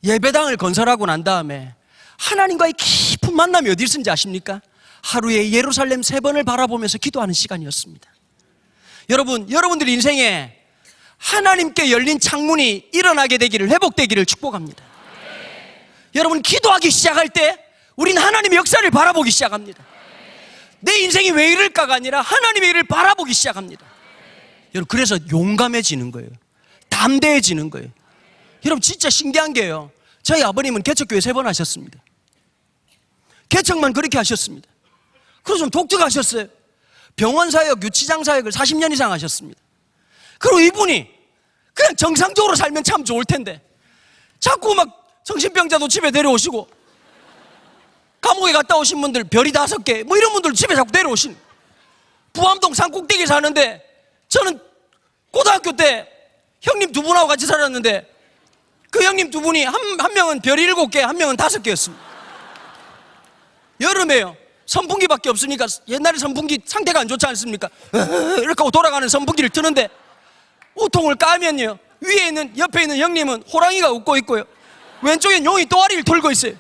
예배당을 건설하고 난 다음에 하나님과의 깊은 만남이 어디 있는지 아십니까? 하루에 예루살렘 3번을 바라보면서 기도하는 시간이었습니다. 여러분들 인생에 하나님께 열린 창문이 일어나게 되기를, 회복되기를 축복합니다. 여러분, 기도하기 시작할 때 우린 하나님의 역사를 바라보기 시작합니다. 내 인생이 왜 이럴까가 아니라 하나님의 일을 바라보기 시작합니다. 여러분, 그래서 용감해지는 거예요. 담대해지는 거예요. 여러분, 진짜 신기한 게요, 저희 아버님은 개척교회 3번 하셨습니다. 개척만 그렇게 하셨습니다. 그래서 좀 독특하셨어요. 병원사역, 유치장사역을 40년 이상 하셨습니다. 그리고 이분이 그냥 정상적으로 살면 참 좋을 텐데 자꾸 막 정신병자도 집에 데려오시고, 감옥에 갔다 오신 분들 별이 5개 뭐 이런 분들 집에 자꾸 데려오신. 부암동 산꼭대기에 사는데 저는 고등학교 때 형님 2분하고 같이 살았는데 그 형님 2분이 한 명은 별이 7개, 한 명은 5개였습니다. 여름에요, 선풍기밖에 없으니까 옛날에 선풍기 상태가 안 좋지 않습니까? 이렇게 하고 돌아가는 선풍기를 트는데 우통을 까면요, 위에 있는, 옆에 있는 형님은 호랑이가 웃고 있고요, 왼쪽엔 용이 또아리를 털고 있어요.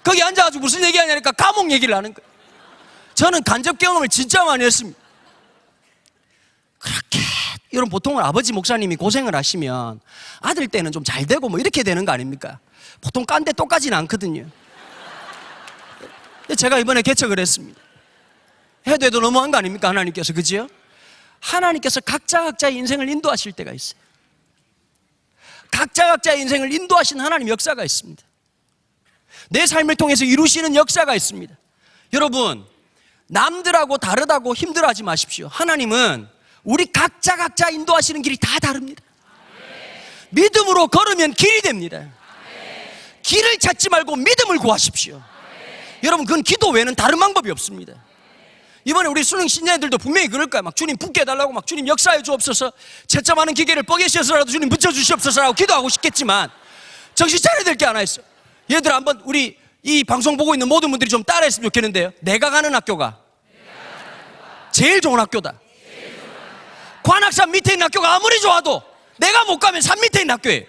거기 앉아가지고 무슨 얘기하냐니까 감옥 얘기를 하는 거예요. 저는 간접 경험을 진짜 많이 했습니다. 그렇게 여러분, 보통은 아버지 목사님이 고생을 하시면 아들 때는 좀 잘 되고 뭐 이렇게 되는 거 아닙니까? 보통 깐데 똑같지는 않거든요. 제가 이번에 개척을 했습니다. 해도 너무한 거 아닙니까? 하나님께서, 그지요? 하나님께서 각자의 인생을 인도하실 때가 있어요. 각자의 인생을 인도하시는 하나님 역사가 있습니다. 내 삶을 통해서 이루시는 역사가 있습니다. 여러분, 남들하고 다르다고 힘들어하지 마십시오. 하나님은 우리 각자 인도하시는 길이 다 다릅니다. 믿음으로 걸으면 길이 됩니다. 길을 찾지 말고 믿음을 구하십시오. 여러분, 그건 기도 외에는 다른 방법이 없습니다. 이번에 우리 수능 신자들도 분명히 그럴 거야. 막 주님 붙게 해달라고, 막 주님 역사해 주옵소서, 채점하는 기계를 뻐개셔서라도 주님 붙여주시옵소서라고 기도하고 싶겠지만 정신 차려야 될 게 하나 있어. 얘들 한번 우리 이 방송 보고 있는 모든 분들이 좀 따라했으면 좋겠는데요. 내가 가는 학교가 제일 좋은 학교다. 관악산 밑에 있는 학교가 아무리 좋아도 내가 못 가면 산 밑에 있는 학교예요.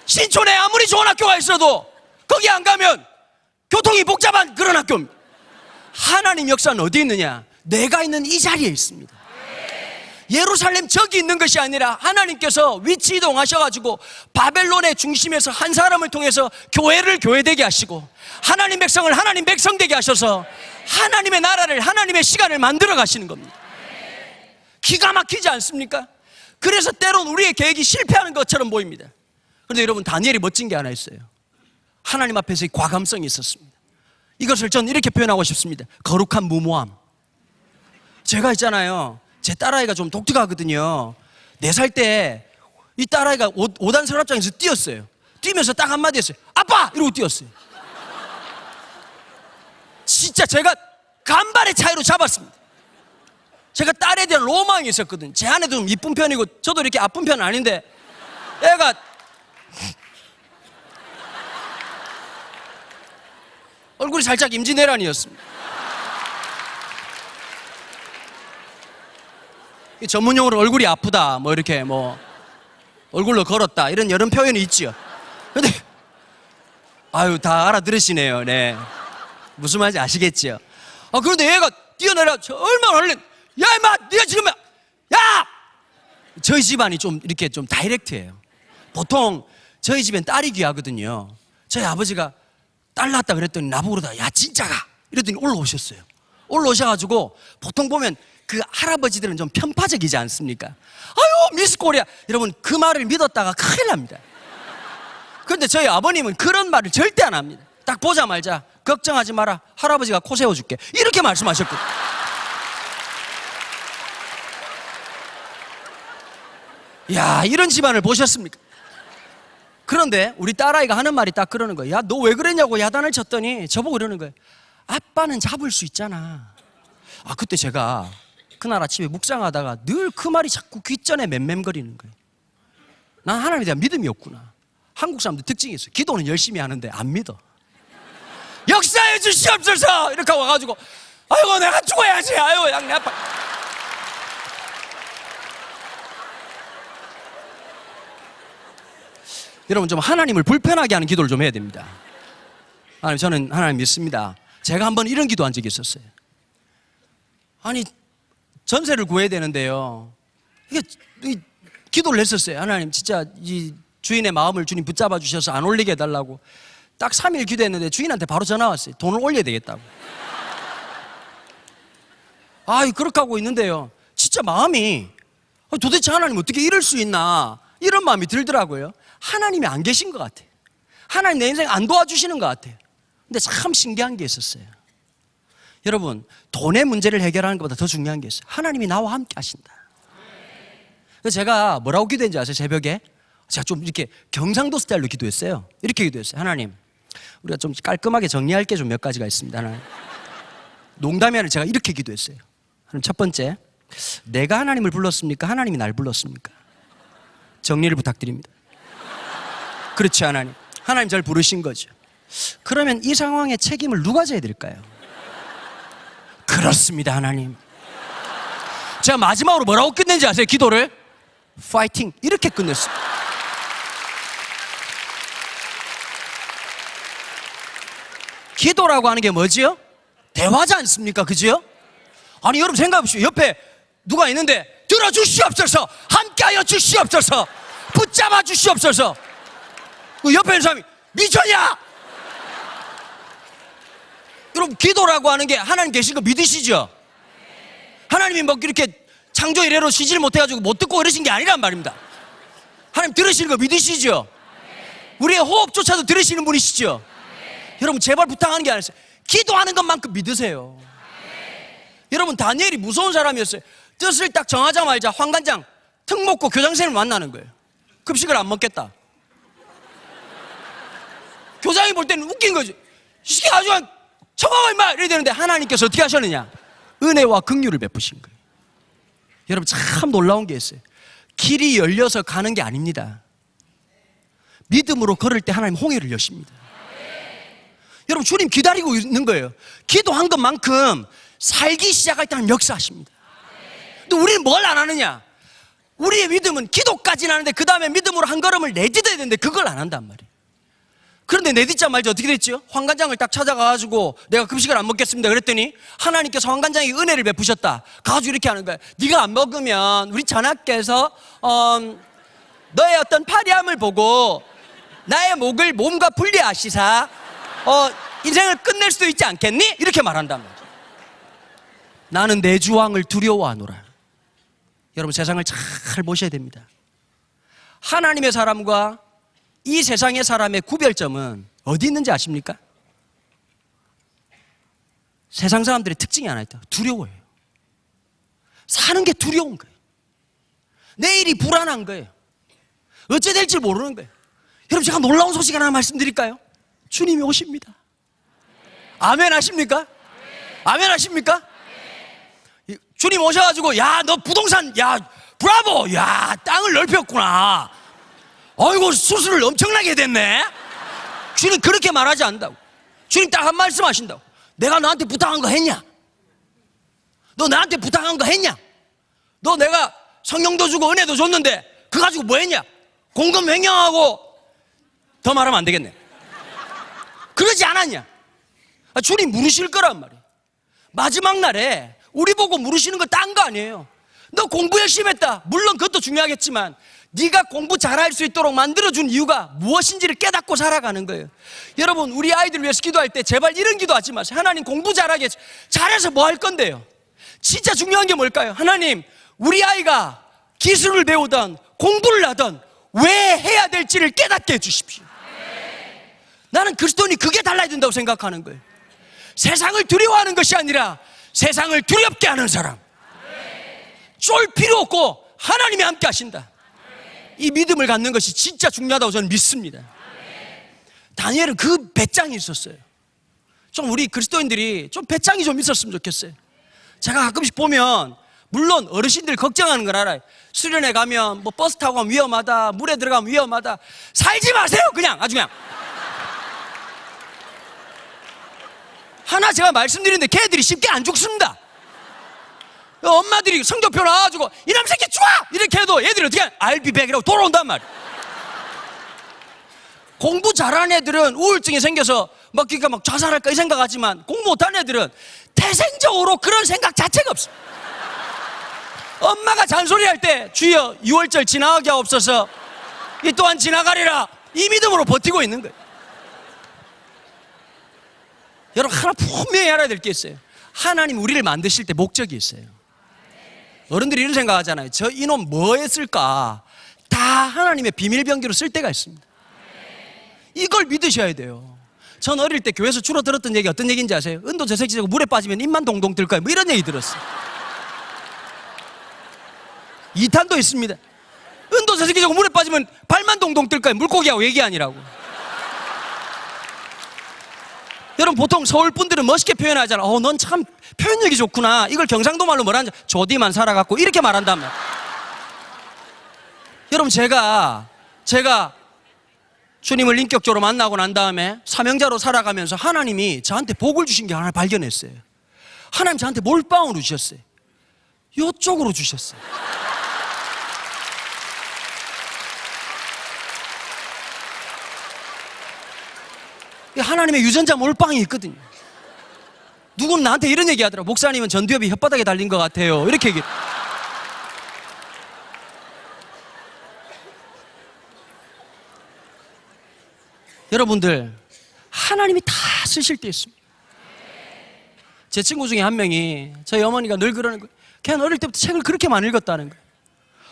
신촌에 아무리 좋은 학교가 있어도 거기 안 가면 교통이 복잡한 그런 학교입니다. 하나님 역사는 어디 있느냐? 내가 있는 이 자리에 있습니다. 예루살렘 저기 있는 것이 아니라 하나님께서 위치 이동하셔가지고 바벨론의 중심에서 한 사람을 통해서 교회를 교회되게 하시고 하나님 백성을 하나님 백성 되게 하셔서 하나님의 나라를, 하나님의 시간을 만들어 가시는 겁니다. 기가 막히지 않습니까? 그래서 때론 우리의 계획이 실패하는 것처럼 보입니다. 그런데 여러분, 다니엘이 멋진 게 하나 있어요. 하나님 앞에서의 과감성이 있었습니다. 이것을 전 이렇게 표현하고 싶습니다. 거룩한 무모함. 제가 있잖아요, 제 딸아이가 좀 독특하거든요. 4살 때 이 딸아이가 5단 서랍장에서 뛰었어요. 뛰면서 딱 한마디 했어요. 아빠! 이러고 뛰었어요. 진짜 제가 간발의 차이로 잡았습니다. 제가 딸에 대한 로망이 있었거든요. 제 아내도 좀 이쁜 편이고 저도 이렇게 아픈 편은 아닌데 애가 얼굴이 살짝 임진왜란이었습니다. 전문용어로 얼굴이 아프다, 뭐 이렇게 뭐 얼굴로 걸었다, 이런 여러 표현이 있지요. 근데 아유, 다 알아들으시네요. 네, 무슨 말인지 아시겠지요? 그런데 얘가 뛰어내려 얼마나 얼른, 야 임마, 네가 지금, 야! 저희 집안이 좀 이렇게 좀 다이렉트해요. 보통 저희 집엔 딸이 귀하거든요. 저희 아버지가 딸 낳았다 그랬더니 나보고 그러다, 야 진짜가? 이랬더니 올라오셨어요. 올라오셔가지고 보통 보면 그 할아버지들은 좀 편파적이지 않습니까? 아유 미스 코리아, 여러분 그 말을 믿었다가 큰일 납니다. 그런데 저희 아버님은 그런 말을 절대 안 합니다. 딱 보자마자 걱정하지 마라, 할아버지가 코 세워줄게, 이렇게 말씀하셨거든요. 야, 이런 집안을 보셨습니까? 그런데 우리 딸아이가 하는 말이 딱 그러는 거예요. 야, 너 왜 그랬냐고 야단을 쳤더니 저보고 이러는 거예요. 아빠는 잡을 수 있잖아. 그때 제가 그날 아침에 묵상하다가 늘 그 말이 자꾸 귓전에 맴맴거리는 거예요. 난 하나님에 대한 믿음이 없구나. 한국 사람들 특징이 있어요. 기도는 열심히 하는데 안 믿어. 역사해 주시옵소서 이렇게 와가지고, 아이고 내가 죽어야지, 아이고 양내 아파. 여러분, 좀 하나님을 불편하게 하는 기도를 좀 해야 됩니다. 하나님, 저는 하나님 믿습니다. 제가 한번 이런 기도한 적이 있었어요. 아니, 전세를 구해야 되는데요, 이게 기도를 했었어요. 하나님, 진짜 이 주인의 마음을 주님 붙잡아 주셔서 안 올리게 해달라고. 딱 3일 기도했는데 주인한테 바로 전화 왔어요. 돈을 올려야 되겠다고. 그렇게 하고 있는데요, 진짜 마음이 도대체 하나님 어떻게 이럴 수 있나, 이런 마음이 들더라고요. 하나님이 안 계신 것 같아요. 하나님 내 인생 안 도와주시는 것 같아요. 근데 참 신기한 게 있었어요. 여러분, 돈의 문제를 해결하는 것보다 더 중요한 게 있어요. 하나님이 나와 함께 하신다. 그래서 제가 뭐라고 기도했는지 아세요? 새벽에 제가 좀 이렇게 경상도 스타일로 기도했어요. 이렇게 기도했어요. 하나님, 우리가 좀 깔끔하게 정리할 게 좀 몇 가지가 있습니다. 하나님, 농담이 아니라 제가 이렇게 기도했어요. 하나님, 첫 번째, 내가 하나님을 불렀습니까? 하나님이 날 불렀습니까? 정리를 부탁드립니다. 그렇지, 하나님. 하나님 잘 부르신 거죠. 그러면 이 상황의 책임을 누가 져야 될까요? 그렇습니다, 하나님. 제가 마지막으로 뭐라고 끝낸지 아세요? 기도를 파이팅 이렇게 끝냈습니다. 기도라고 하는 게 뭐지요? 대화지 않습니까? 그지요? 아니, 여러분 생각해 보시오. 옆에 누가 있는데 들어주시옵소서, 함께하여 주시옵소서, 붙잡아 주시옵소서. 그 옆에 있는 사람이 미쳤냐? 여러분, 기도라고 하는 게 하나님 계신 거 믿으시죠? 하나님이 뭐 이렇게 창조 이래로 쉬지를 못해가지고 못 듣고 이러신 게 아니란 말입니다. 하나님 들으시는 거 믿으시죠? 우리의 호흡조차도 들으시는 분이시죠? 여러분, 제발 부탁하는 게 아니었어요. 기도하는 것만큼 믿으세요. 여러분, 다니엘이 무서운 사람이었어요. 뜻을 딱 정하자마자 황관장 턱 먹고 교장선생님을 만나는 거예요. 급식을 안 먹겠다. 교장이 볼 때는 웃긴 거지. 이게 아주 처먹어 임마 이래야 되는데 하나님께서 어떻게 하셨느냐? 은혜와 긍휼을 베푸신 거예요. 여러분, 참 놀라운 게 있어요. 길이 열려서 가는 게 아닙니다. 믿음으로 걸을 때 하나님 홍해를 여십니다. 여러분, 주님 기다리고 있는 거예요. 기도한 것만큼 살기 시작할 때 하나님 역사하십니다. 근데 우리는 뭘 안 하느냐? 우리의 믿음은 기도까지는 하는데 그 다음에 믿음으로 한 걸음을 내딛어야 되는데 그걸 안 한단 말이에요. 그런데 내 뒷자 말지 어떻게 됐죠? 환관장을 딱 찾아가가지고 내가 급식을 안 먹겠습니다 그랬더니 하나님께서 환관장에게 은혜를 베푸셨다. 가가지고 이렇게 하는 거야. 네가 안 먹으면 우리 전하께서 너의 어떤 파리함을 보고 나의 목을 몸과 분리하시사 인생을 끝낼 수도 있지 않겠니? 이렇게 말한단 말이야. 나는 내 주왕을 두려워하노라. 여러분, 세상을 잘 보셔야 됩니다. 하나님의 사람과 이 세상의 사람의 구별점은 어디 있는지 아십니까? 세상 사람들의 특징이 하나 있다. 두려워해요. 사는 게 두려운 거예요. 내일이 불안한 거예요. 어째 될지 모르는 거예요. 여러분, 제가 놀라운 소식 하나 말씀드릴까요? 주님이 오십니다. 아멘 하십니까? 아멘 하십니까? 주님 오셔가지고 야, 너 부동산, 야, 브라보, 야, 땅을 넓혔구나. 어이구, 수술을 엄청나게 됐네. 주님 그렇게 말하지 않는다고. 주님 딱 한 말씀 하신다고. 내가 너한테 부탁한 거 했냐? 너 나한테 부탁한 거 했냐? 너 내가 성령도 주고 은혜도 줬는데 그거 가지고 뭐 했냐? 공금 횡령하고, 더 말하면 안 되겠네. 그러지 않았냐? 주님 물으실 거란 말이에요. 마지막 날에 우리 보고 물으시는 거 딴 거 아니에요. 너 공부 열심히 했다. 물론 그것도 중요하겠지만 네가 공부 잘할 수 있도록 만들어준 이유가 무엇인지를 깨닫고 살아가는 거예요. 여러분, 우리 아이들 위해서 기도할 때 제발 이런 기도하지 마세요. 하나님, 공부 잘하게, 잘해서 뭐 할 건데요? 진짜 중요한 게 뭘까요? 하나님, 우리 아이가 기술을 배우던 공부를 하던 왜 해야 될지를 깨닫게 해주십시오. 나는 그리스도인이 그게 달라야 된다고 생각하는 거예요. 세상을 두려워하는 것이 아니라 세상을 두렵게 하는 사람. 쫄 필요 없고 하나님이 함께 하신다. 이 믿음을 갖는 것이 진짜 중요하다고 저는 믿습니다. 다니엘은 그 배짱이 있었어요. 좀 우리 그리스도인들이 좀 배짱이 좀 있었으면 좋겠어요. 제가 가끔씩 보면, 물론 어르신들 걱정하는 걸 알아요. 수련회 가면 뭐 버스 타고 가면 위험하다, 물에 들어가면 위험하다. 살지 마세요. 그냥 아주 그냥 하나 제가 말씀드리는데 걔들이 쉽게 안 죽습니다. 엄마들이 성적표 나와가지고 이놈 새끼 죽어! 이렇게 해도 얘들이 어떻게 알비백이라고 돌아온단 말이에요. 공부 잘하는 애들은 우울증이 생겨서 막 그러니까 막 자살할까 이 생각하지만, 공부 못하는 애들은 태생적으로 그런 생각 자체가 없어. 엄마가 잔소리할 때 주여 6월절 지나가게 하옵소서, 이 또한 지나가리라, 이 믿음으로 버티고 있는 거예요. 여러분, 하나 분명히 알아야 될 게 있어요. 하나님 우리를 만드실 때 목적이 있어요. 어른들이 이런 생각 하잖아요. 저 이놈 뭐 했을까? 다 하나님의 비밀병기로 쓸 때가 있습니다. 이걸 믿으셔야 돼요. 전 어릴 때 교회에서 주로 들었던 얘기 어떤 얘기인지 아세요? 은도 저색지되고 물에 빠지면 입만 동동 뜰 거야, 뭐 이런 얘기 들었어요. 2탄도 있습니다. 은도 저색지되고 물에 빠지면 발만 동동 뜰 거야, 물고기하고 얘기 아니라고. 여러분, 보통 서울 분들은 멋있게 표현하잖아. 넌 참 표현력이 좋구나. 이걸 경상도 말로 뭐라 하는지, 조디만 살아갖고 이렇게 말한단 말이야. 여러분, 제가 주님을 인격적으로 만나고 난 다음에 사명자로 살아가면서 하나님이 저한테 복을 주신 게 하나 발견했어요. 하나님 저한테 몰빵으로 주셨어요. 이쪽으로 주셨어요. 하나님의 유전자 몰빵이 있거든요. 누군 나한테 이런 얘기 하더라. 목사님은 전두엽이 혓바닥에 달린 것 같아요. 이렇게 얘기. 여러분들, 하나님이 다 쓰실 때 있습니다. 제 친구 중에 한 명이, 저희 어머니가 늘 그러는 거예요. 걔는 어릴 때부터 책을 그렇게 많이 읽었다는 거예요.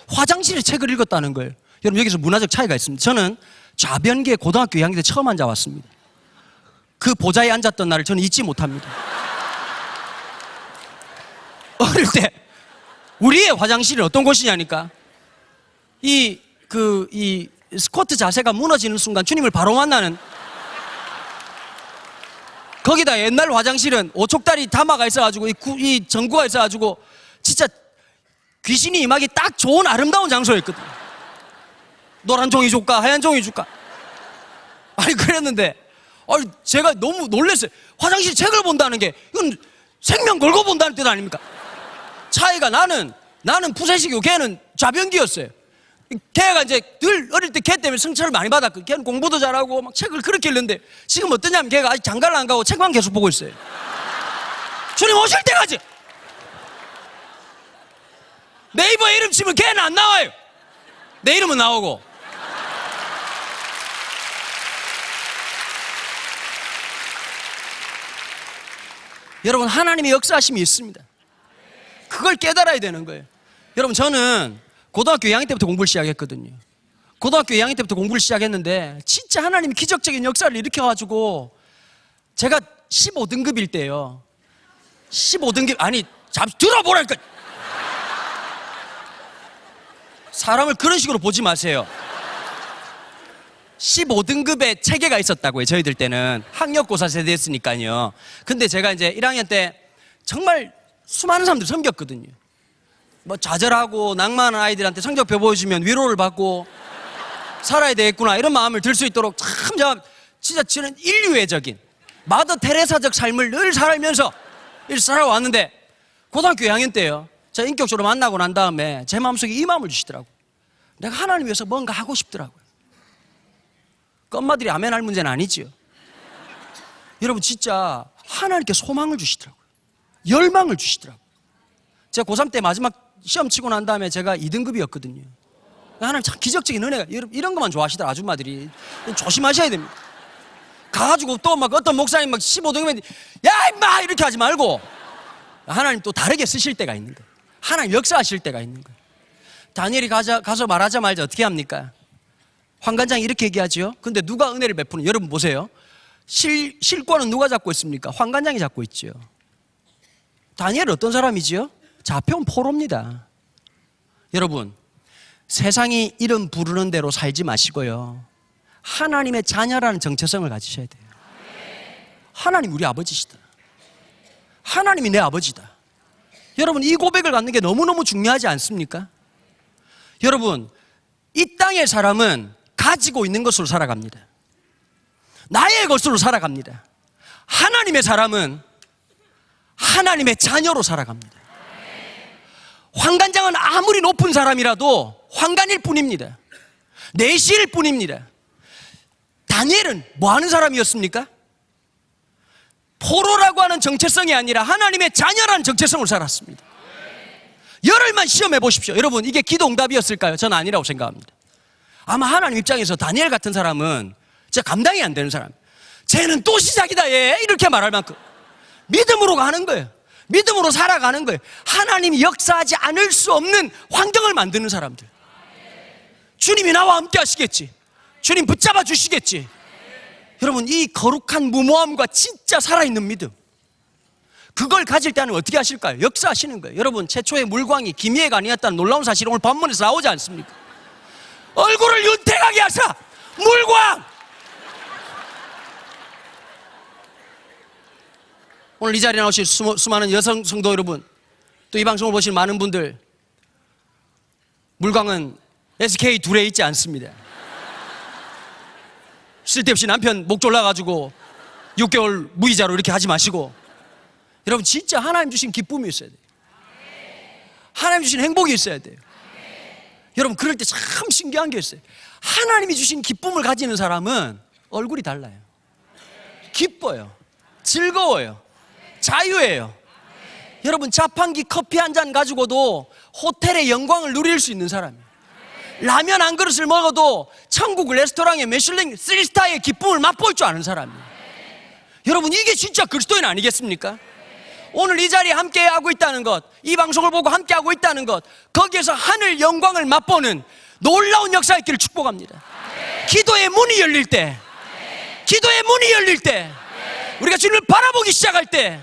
화장실에 책을 읽었다는 거예요. 여러분, 여기서 문화적 차이가 있습니다. 저는 좌변기에 고등학교 2학년 때 처음 앉아왔습니다. 그 보좌에 앉았던 날을 저는 잊지 못합니다. 어릴 때 우리의 화장실은 어떤 곳이냐니까, 이 스쿼트 자세가 무너지는 순간 주님을 바로 만나는, 거기다 옛날 화장실은 오촉다리 담아가 있어가지고 이 전구가 있어가지고 진짜 귀신이 임하기 딱 좋은 아름다운 장소였거든요. 노란 종이 줄까 하얀 종이 줄까. 아니 그랬는데 제가 너무 놀랐어요. 화장실 책을 본다는 게 이건 생명 걸고 본다는 뜻 아닙니까? 차이가, 나는 푸세식이고 걔는 좌변기였어요. 걔가 이제 늘 어릴 때 걔 때문에 성찰을 많이 받았거든. 걔는 공부도 잘하고 막 책을 그렇게 읽는데 지금 어떠냐면 걔가 아직 장가를 안 가고 책만 계속 보고 있어요. 주님 오실 때까지. 네이버에 이름 치면 걔는 안 나와요. 내 이름은 나오고. 여러분, 하나님의 역사하심이 있습니다. 그걸 깨달아야 되는 거예요. 여러분, 저는 고등학교 2학년 때부터 공부를 시작했거든요. 고등학교 2학년 때부터 공부를 시작했는데 진짜 하나님이 기적적인 역사를 일으켜가지고 제가 15등급일 때요. 15등급 아니 들어보라니까. 사람을 그런 식으로 보지 마세요. 15등급의 체계가 있었다고요. 저희들 때는 학력고사 세대였으니까요. 근데 제가 이제 1학년 때 정말 수많은 사람들 섬겼거든요. 뭐 좌절하고 낭만한 아이들한테 성적표 보여주면 위로를 받고 살아야 되겠구나 이런 마음을 들 수 있도록 참 제가 진짜 저는 인류애적인 마더 테레사적 삶을 늘 살면서 살아왔는데 고등학교 2학년 때요. 제가 인격적으로 만나고 난 다음에 제 마음속에 이 마음을 주시더라고요. 내가 하나님 위해서 뭔가 하고 싶더라고요. 껌마들이 아멘 할 문제는 아니지요. 여러분 진짜 하나님께 소망을 주시더라고요. 열망을 주시더라고요. 제가 고3 때 마지막 시험 치고 난 다음에 제가 2등급이었거든요. 하나님 참 기적적인 은혜가, 여러분 이런 것만 좋아하시더라 아줌마들이. 조심하셔야 됩니다. 가가지고 또 막 어떤 목사님 막 15등급인데 야 임마 이렇게 하지 말고 하나님 또 다르게 쓰실 때가 있는 거예요. 하나님 역사하실 때가 있는 거예요. 다니엘이 가서 말하자마자 어떻게 합니까? 환관장이 이렇게 얘기하죠. 근데 누가 은혜를 베푸는? 여러분 보세요. 실권은 누가 잡고 있습니까? 환관장이 잡고 있죠. 다니엘은 어떤 사람이지요? 잡혀온 포로입니다. 여러분, 세상이 이름 부르는 대로 살지 마시고요. 하나님의 자녀라는 정체성을 가지셔야 돼요. 하나님 우리 아버지시다. 하나님이 내 아버지다. 여러분 이 고백을 갖는 게 너무너무 중요하지 않습니까? 여러분 이 땅의 사람은 가지고 있는 것으로 살아갑니다. 나의 것으로 살아갑니다. 하나님의 사람은 하나님의 자녀로 살아갑니다. 환관장은 아무리 높은 사람이라도 환관일 뿐입니다. 내시일 뿐입니다. 다니엘은 뭐 하는 사람이었습니까? 포로라고 하는 정체성이 아니라 하나님의 자녀라는 정체성을 살았습니다. 열흘만 시험해 보십시오. 여러분 이게 기도 응답이었을까요? 저는 아니라고 생각합니다. 아마 하나님 입장에서 다니엘 같은 사람은 진짜 감당이 안 되는 사람, 쟤는 또 시작이다 얘 이렇게 말할 만큼 믿음으로 가는 거예요. 믿음으로 살아가는 거예요. 하나님이 역사하지 않을 수 없는 환경을 만드는 사람들. 주님이 나와 함께 하시겠지. 주님 붙잡아 주시겠지. 여러분 이 거룩한 무모함과 진짜 살아있는 믿음, 그걸 가질 때는 어떻게 하실까요? 역사하시는 거예요. 여러분 최초의 물광이 기미애가 아니었다는 놀라운 사실이 오늘 본문에서 나오지 않습니까? 얼굴을 윤택하게 하사 물광. 오늘 이 자리에 나오신 수많은 여성 성도 여러분, 또 이 방송을 보신 많은 분들, 물광은 SK 둘에 있지 않습니다. 쓸데없이 남편 목 졸라가지고 6개월 무이자로 이렇게 하지 마시고, 여러분 진짜 하나님 주신 기쁨이 있어야 돼요. 하나님 주신 행복이 있어야 돼요. 여러분 그럴 때 참 신기한 게 있어요. 하나님이 주신 기쁨을 가지는 사람은 얼굴이 달라요. 기뻐요. 즐거워요. 자유예요. 여러분 자판기 커피 한 잔 가지고도 호텔의 영광을 누릴 수 있는 사람이에요. 라면 한 그릇을 먹어도 천국 레스토랑의 미슐랭 3스타의 기쁨을 맛볼 줄 아는 사람이에요. 여러분 이게 진짜 그리스도인 아니겠습니까? 오늘 이 자리에 함께 하고 있다는 것, 이 방송을 보고 함께 하고 있다는 것, 거기에서 하늘 영광을 맛보는 놀라운 역사 있기를 축복합니다. 기도의 문이 열릴 때, 기도의 문이 열릴 때, 우리가 주님을 바라보기 시작할 때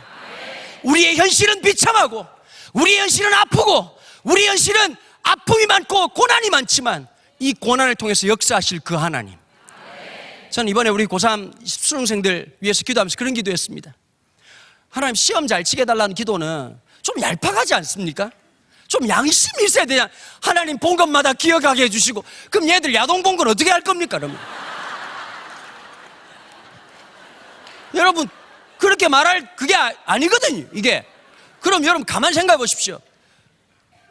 우리의 현실은 비참하고, 우리의 현실은 아프고, 우리의 현실은 아픔이 많고 고난이 많지만 이 고난을 통해서 역사하실 그 하나님, 저는 이번에 우리 고3 수능생들 위해서 기도하면서 그런 기도했습니다. 하나님 시험 잘 치게 해달라는 기도는 좀 얄팍하지 않습니까? 좀 양심이 있어야 되냐. 하나님 본 것마다 기억하게 해주시고, 그럼 얘들 야동 본 건 어떻게 할 겁니까 그러면? 여러분 그렇게 말할 그게 아니거든요 이게. 그럼 여러분 가만히 생각해 보십시오.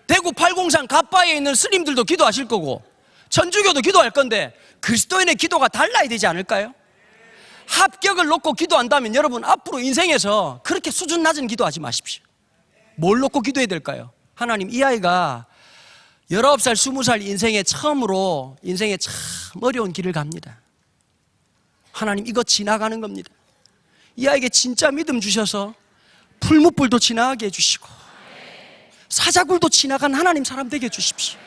대구 팔공산 가빠에 있는 스님들도 기도하실 거고, 천주교도 기도할 건데 그리스도인의 기도가 달라야 되지 않을까요? 합격을 놓고 기도한다면 여러분 앞으로 인생에서 그렇게 수준 낮은 기도하지 마십시오. 뭘 놓고 기도해야 될까요? 하나님, 이 아이가 19살, 20살 인생에 처음으로 인생에 참 어려운 길을 갑니다. 하나님, 이거 지나가는 겁니다. 이 아이에게 진짜 믿음 주셔서 풀무불도 지나가게 해주시고 사자굴도 지나간 하나님 사람 되게 해주십시오.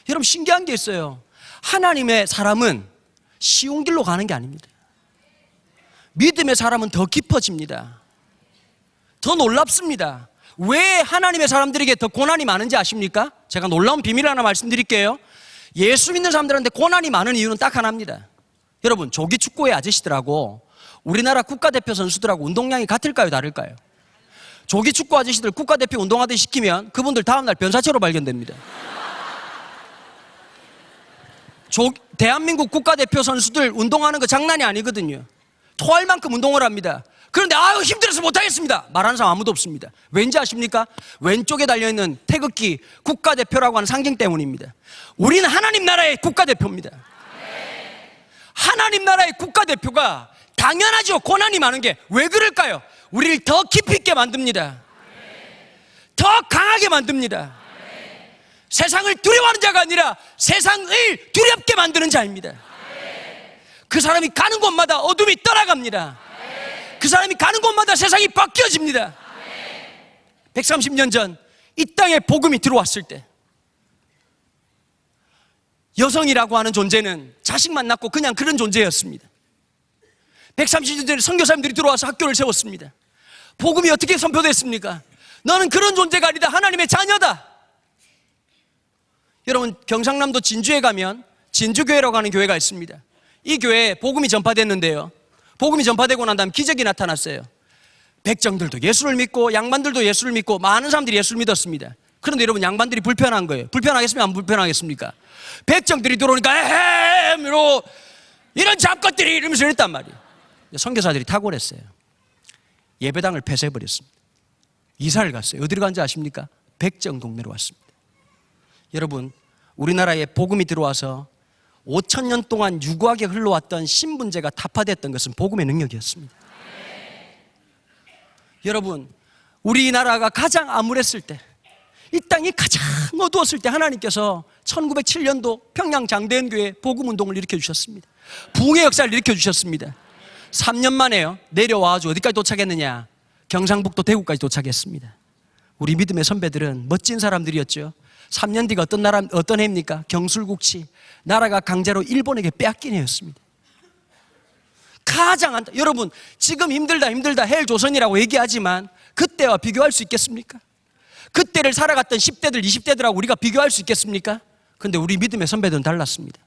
여러분, 신기한 게 있어요. 하나님의 사람은 쉬운 길로 가는 게 아닙니다. 믿음의 사람은 더 깊어집니다. 더 놀랍습니다. 왜 하나님의 사람들에게 더 고난이 많은지 아십니까? 제가 놀라운 비밀 하나 말씀드릴게요. 예수 믿는 사람들한테 고난이 많은 이유는 딱 하나입니다. 여러분, 조기 축구의 아저씨들하고 우리나라 국가대표 선수들하고 운동량이 같을까요, 다를까요? 조기 축구 아저씨들 국가대표 운동하듯이 시키면 그분들 다음날 변사체로 발견됩니다. 대한민국 국가대표 선수들 운동하는 거 장난이 아니거든요. 토할 만큼 운동을 합니다. 그런데 아유 힘들어서 못하겠습니다 말하는 사람 아무도 없습니다. 왠지 아십니까? 왼쪽에 달려있는 태극기 국가대표라고 하는 상징 때문입니다. 우리는 하나님 나라의 국가대표입니다. 하나님 나라의 국가대표가 당연하죠. 고난이 많은 게 왜 그럴까요? 우리를 더 깊이 있게 만듭니다. 더 강하게 만듭니다. 세상을 두려워하는 자가 아니라 세상을 두렵게 만드는 자입니다. 그 사람이 가는 곳마다 어둠이 떠나갑니다. 그 사람이 가는 곳마다 세상이 바뀌어집니다. 130년 전 이 땅에 복음이 들어왔을 때 여성이라고 하는 존재는 자식만 낳고 그냥 그런 존재였습니다. 130년 전에 선교사님들이 들어와서 학교를 세웠습니다. 복음이 어떻게 선포됐습니까? 너는 그런 존재가 아니다. 하나님의 자녀다. 여러분, 경상남도 진주에 가면 진주교회라고 하는 교회가 있습니다. 이 교회에 복음이 전파됐는데요, 복음이 전파되고 난 다음 기적이 나타났어요. 백정들도 예수를 믿고 양반들도 예수를 믿고 많은 사람들이 예수를 믿었습니다. 그런데 여러분, 양반들이 불편한 거예요. 불편하겠습니까? 안 불편하겠습니까? 백정들이 들어오니까 에헴 이런 잡것들이 이러면서 이랬단 말이에요. 선교사들이 탁월했어요. 예배당을 폐쇄해버렸습니다. 이사를 갔어요. 어디로 간지 아십니까? 백정 동네로 왔습니다. 여러분, 우리나라에 복음이 들어와서 5,000년 동안 유구하게 흘러왔던 신분제가 타파됐던 것은 복음의 능력이었습니다. 여러분, 우리나라가 가장 암울했을 때, 이 땅이 가장 어두웠을 때 하나님께서 1907년도 평양 장대현교회 복음운동을 일으켜주셨습니다. 부흥의 역사를 일으켜주셨습니다. 3년 만에요, 내려와가지고 어디까지 도착했느냐? 경상북도 대구까지 도착했습니다. 우리 믿음의 선배들은 멋진 사람들이었죠. 3년 뒤가 어떤 해입니까? 경술국치. 나라가 강제로 일본에게 빼앗긴 해였습니다. 가장 여러분, 지금 힘들다 헬조선이라고 얘기하지만 그때와 비교할 수 있겠습니까? 그때를 살아갔던 10대들 20대들하고 우리가 비교할 수 있겠습니까? 근데 우리 믿음의 선배들은 달랐습니다.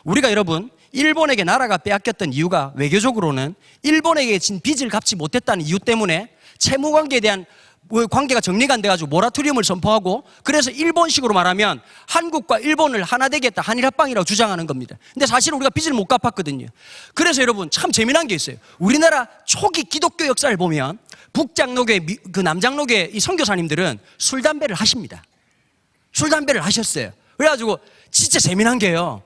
우리가 여러분, 일본에게 나라가 빼앗겼던 이유가 외교적으로는 일본에게 진 빚을 갚지 못했다는 이유 때문에 채무관계에 대한 관계가 정리가 안 돼가지고 모라토리움을 선포하고, 그래서 일본식으로 말하면 한국과 일본을 하나 되게 했다, 한일합방이라고 주장하는 겁니다. 근데 사실은 우리가 빚을 못 갚았거든요. 그래서 여러분, 참 재미난 게 있어요. 우리나라 초기 기독교 역사를 보면 북장로교회, 그 남장로교회 이 선교사님들은 술 담배를 하십니다. 술 담배를 하셨어요. 그래가지고 진짜 재미난 게요,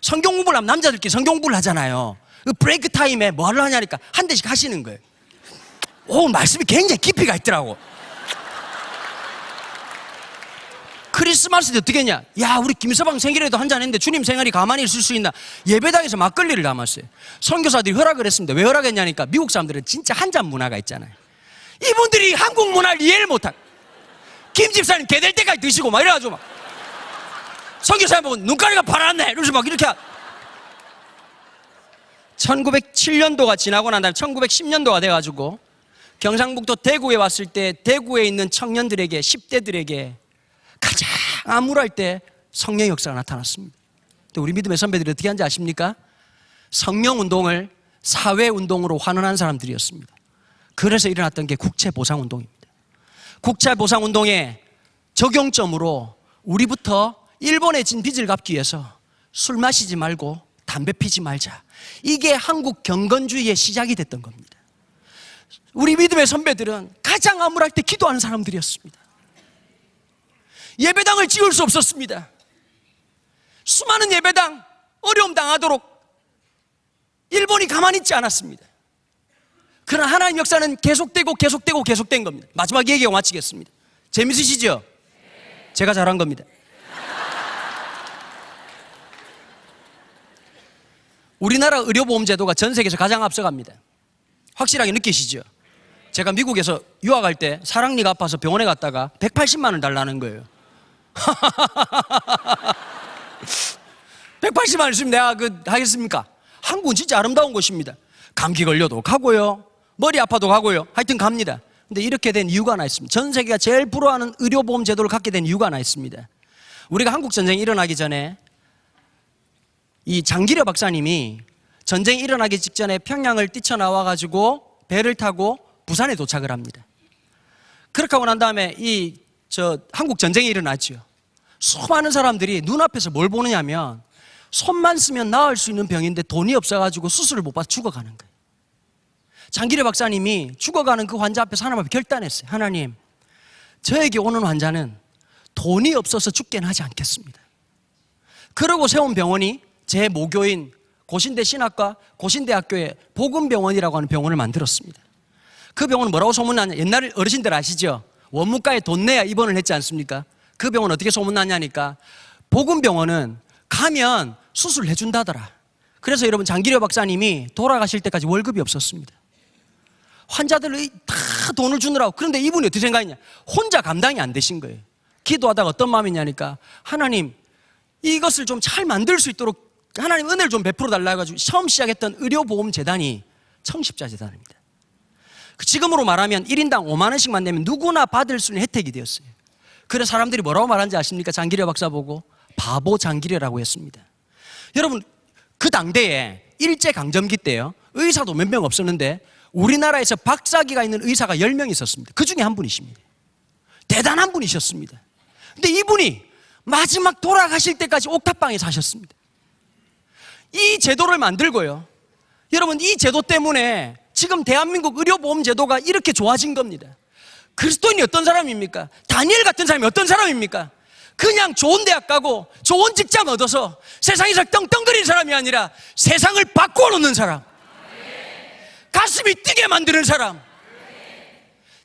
성경 공부를 하면 남자들끼리 성경 공부를 하잖아요. 그 브레이크 타임에 뭐 하려 하냐니까 한 대씩 하시는 거예요. 오, 말씀이 굉장히 깊이가 있더라고. 크리스마스 때 어떻게 했냐? 야, 우리 김서방 생일에도 한잔 했는데 주님 생일이 가만히 있을 수 있나? 예배당에서 막걸리를 담았어요. 선교사들이 허락을 했습니다. 왜 허락했냐니까 미국 사람들은 진짜 한잔 문화가 있잖아요. 이분들이 한국 문화를 이해를 못하고 김 집사님 개될 때까지 드시고 막 이래가지고 막 선교사님 보고 눈가리가 파랗네 이러면서 막 이렇게 1907년도가 지나고 난 다음에 1910년도가 돼가지고 경상북도 대구에 왔을 때 대구에 있는 청년들에게, 10대들에게 가장 암울할 때 성령 역사가 나타났습니다. 우리 믿음의 선배들이 어떻게 하는지 아십니까? 성령운동을 사회운동으로 환원한 사람들이었습니다. 그래서 일어났던 게 국채보상운동입니다. 국채보상운동의 적용점으로 우리부터 일본에 진 빚을 갚기 위해서 술 마시지 말고 담배 피지 말자, 이게 한국 경건주의의 시작이 됐던 겁니다. 우리 믿음의 선배들은 가장 암울할 때 기도하는 사람들이었습니다. 예배당을 지을 수 없었습니다. 수많은 예배당 어려움 당하도록 일본이 가만히 있지 않았습니다. 그러나 하나님 역사는 계속되고 계속된 겁니다. 마지막 얘기하고 마치겠습니다. 재밌으시죠? 제가 잘한 겁니다. 우리나라 의료보험제도가 전 세계에서 가장 앞서갑니다. 확실하게 느끼시죠? 제가 미국에서 유학할 때 사랑니가 아파서 병원에 갔다가 180만 원 달라는 거예요. 180만 원 있으면 내가 하겠습니까? 한국은 진짜 아름다운 곳입니다. 감기 걸려도 가고요, 머리 아파도 가고요, 하여튼 갑니다. 근데 이렇게 된 이유가 하나 있습니다. 전 세계가 제일 부러워하는 의료보험 제도를 갖게 된 이유가 하나 있습니다. 우리가 한국 전쟁이 일어나기 전에 이 장기려 박사님이 전쟁이 일어나기 직전에 평양을 뛰쳐나와가지고 배를 타고 부산에 도착을 합니다. 그렇게 하고 난 다음에 한국 전쟁이 일어났죠. 수많은 사람들이 눈앞에서 뭘 보느냐면 손만 쓰면 나을 수 있는 병인데 돈이 없어가지고 수술을 못 받아 죽어가는 거예요. 장기려 박사님이 죽어가는 그 환자 앞에서 하나님 앞에 결단했어요. 하나님, 저에게 오는 환자는 돈이 없어서 죽게는 하지 않겠습니다. 그러고 세운 병원이 제 모교인 고신대 신학과 고신대학교에 복음병원이라고 하는 병원을 만들었습니다. 그 병원은 뭐라고 소문나냐? 옛날 어르신들 아시죠? 원무과에 돈 내야 입원을 했지 않습니까? 그 병원 어떻게 소문나냐니까 복음병원은 가면 수술을 해준다더라. 그래서 여러분, 장기려 박사님이 돌아가실 때까지 월급이 없었습니다. 환자들이 다 돈을 주느라고. 그런데 이분이 어떻게 생각했냐? 혼자 감당이 안 되신 거예요. 기도하다가 어떤 마음이냐니까, 하나님, 이것을 좀 잘 만들 수 있도록 하나님 은혜를 좀 베풀어 달라 해가지고 처음 시작했던 의료보험재단이 청십자재단입니다. 지금으로 말하면 1인당 5만 원씩만 내면 누구나 받을 수 있는 혜택이 되었어요. 그래서 사람들이 뭐라고 말하는지 아십니까? 장기려 박사 보고 바보 장기려라고 했습니다. 여러분, 그 당대에 일제강점기 때요, 의사도 몇 명 없었는데 우리나라에서 박사기가 있는 의사가 10명 있었습니다. 그 중에 한 분이십니다. 대단한 분이셨습니다. 근데 이분이 마지막 돌아가실 때까지 옥탑방에 사셨습니다. 이 제도를 만들고요, 여러분, 이 제도 때문에 지금 대한민국 의료보험 제도가 이렇게 좋아진 겁니다. 그리스도인이 어떤 사람입니까? 다니엘 같은 사람이 어떤 사람입니까? 그냥 좋은 대학 가고 좋은 직장 얻어서 세상에서 떵떵거리는 사람이 아니라 세상을 바꿔놓는 사람, 가슴이 뛰게 만드는 사람.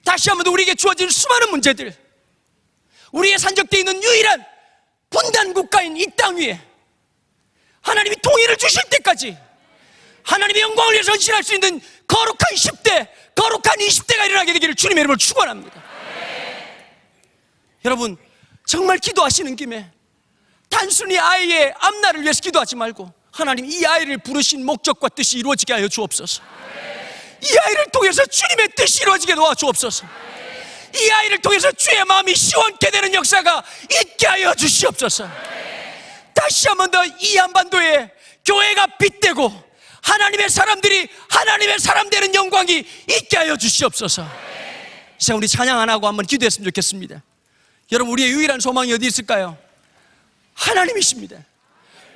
다시 한번 우리에게 주어진 수많은 문제들, 우리의 산적되어 있는 유일한 분단 국가인 이 땅 위에 하나님이 통일을 주실 때까지 하나님의 영광을 위해서 헌신할 수 있는 거룩한 10대, 거룩한 20대가 일어나게 되기를 주님의 이름으로 축원합니다. 여러분, 정말 기도하시는 김에 단순히 아이의 앞날을 위해서 기도하지 말고, 하나님, 이 아이를 부르신 목적과 뜻이 이루어지게 하여 주옵소서. 이 아이를 통해서 주님의 뜻이 이루어지게 도와주옵소서. 이 아이를 통해서 주의 마음이 시원케 되는 역사가 있게 하여 주시옵소서. 다시 한 번 더 이 한반도에 교회가 빛되고 하나님의 사람들이 하나님의 사람 되는 영광이 있게 하여 주시옵소서. 이 시간 우리 찬양 안 하고 한번 기도했으면 좋겠습니다. 여러분, 우리의 유일한 소망이 어디 있을까요? 하나님이십니다.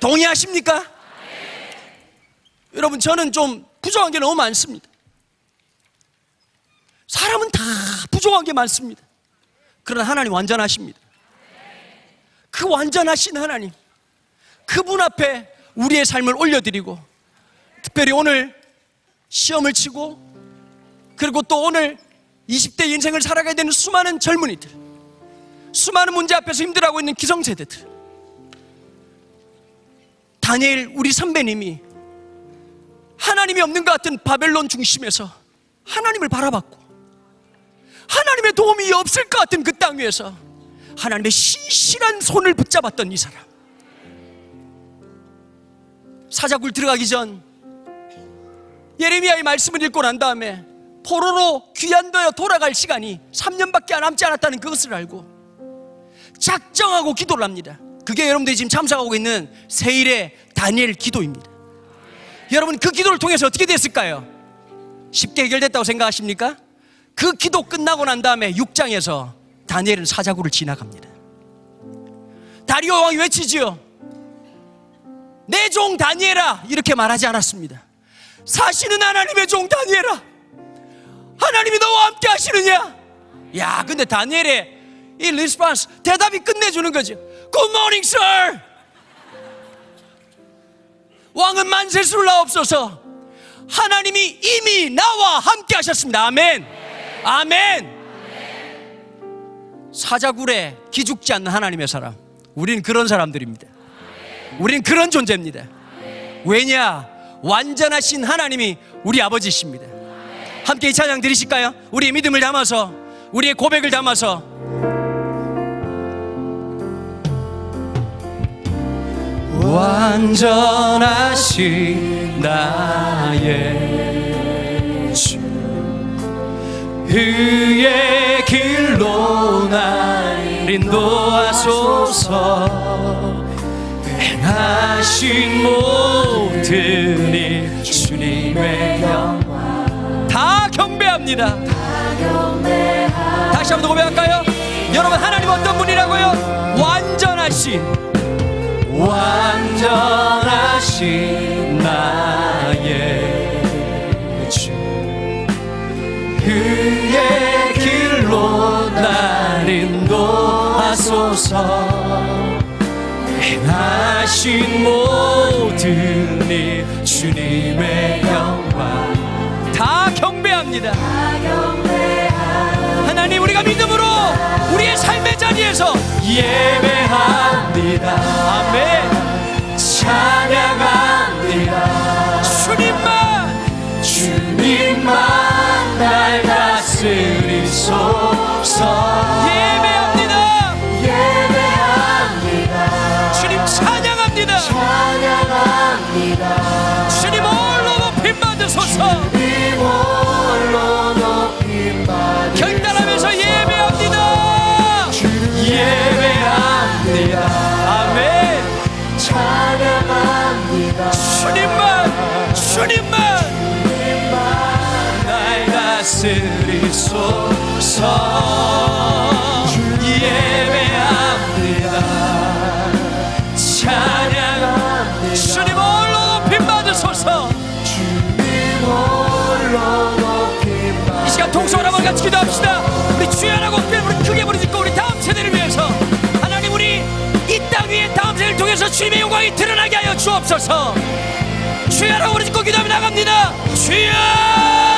동의하십니까? 여러분, 저는 좀 부족한 게 너무 많습니다. 사람은 다 부족한 게 많습니다. 그러나 하나님 완전하십니다. 그 완전하신 하나님, 그분 앞에 우리의 삶을 올려드리고, 특별히 오늘 시험을 치고 그리고 또 오늘 20대 인생을 살아가야 되는 수많은 젊은이들, 수많은 문제 앞에서 힘들어하고 있는 기성세대들, 다니엘 우리 선배님이 하나님이 없는 것 같은 바벨론 중심에서 하나님을 바라봤고, 하나님의 도움이 없을 것 같은 그 땅 위에서 하나님의 신실한 손을 붙잡았던 이 사람, 사자굴 들어가기 전 예레미야의 말씀을 읽고 난 다음에 포로로 귀환되어 돌아갈 시간이 3년밖에 남지 않았다는 그것을 알고 작정하고 기도를 합니다. 그게 여러분들이 지금 참석하고 있는 세일의 다니엘 기도입니다. 여러분, 그 기도를 통해서 어떻게 됐을까요? 쉽게 해결됐다고 생각하십니까? 그 기도 끝나고 난 다음에 6장에서 다니엘은 사자굴을 지나갑니다. 다리오 왕이 외치지요. 내 종 다니엘아, 이렇게 말하지 않았습니다. 사시는 하나님의 종 다니엘아, 하나님이 너와 함께 하시느냐? 야, 근데 다니엘의 이 리스폰스, 대답이 끝내주는 거죠. Good morning, sir. 왕은 만세스를 나옵소서. 하나님이 이미 나와 함께 하셨습니다. 아멘. 아멘. 사자굴에 기죽지 않는 하나님의 사람, 우린 그런 사람들입니다. 우린 그런 존재입니다. 왜냐? 완전하신 하나님이 우리 아버지십니다. 함께 이 찬양 드리실까요? 우리의 믿음을 담아서, 우리의 고백을 담아서. 완전하신 나의 주, 그의 길로 날 인도하소서. 행하신 모든 일 주님의 영광 다 경배합니다. 다시 한번 고백할까요? 여러분, 하나님 어떤 분이라고요? 완전하신 나의 주, 그의 길로 날 인도하소서. 행하신 모든 일 주님의 영광 다 경배합니다. 하나님, 우리가 믿음으로 우리의 삶의 자리에서 예배합니다. 아멘. 찬양합니다. 주님만 날 다스리소서. 주님 찬양합니다. 주님 홀로 높임 받으소서. 결단하면서 예배합니다. 예배합니다. 아멘. 찬양합니다. 주님만 날 다스리소서. 예배합니다. 찬양. 주님 홀로 높임 받으소서. 이 시간 동성을 한번 같이 기도합시다. 우리 주야라고 우리 크게 부르짖고 우리 다음 세대를 위해서, 하나님, 우리 이 땅 위에 다음 세대를 통해서 주님의 영광이 드러나게 하여 주옵소서. 주야라고 부르짖고 기도하며 나갑니다. 주야.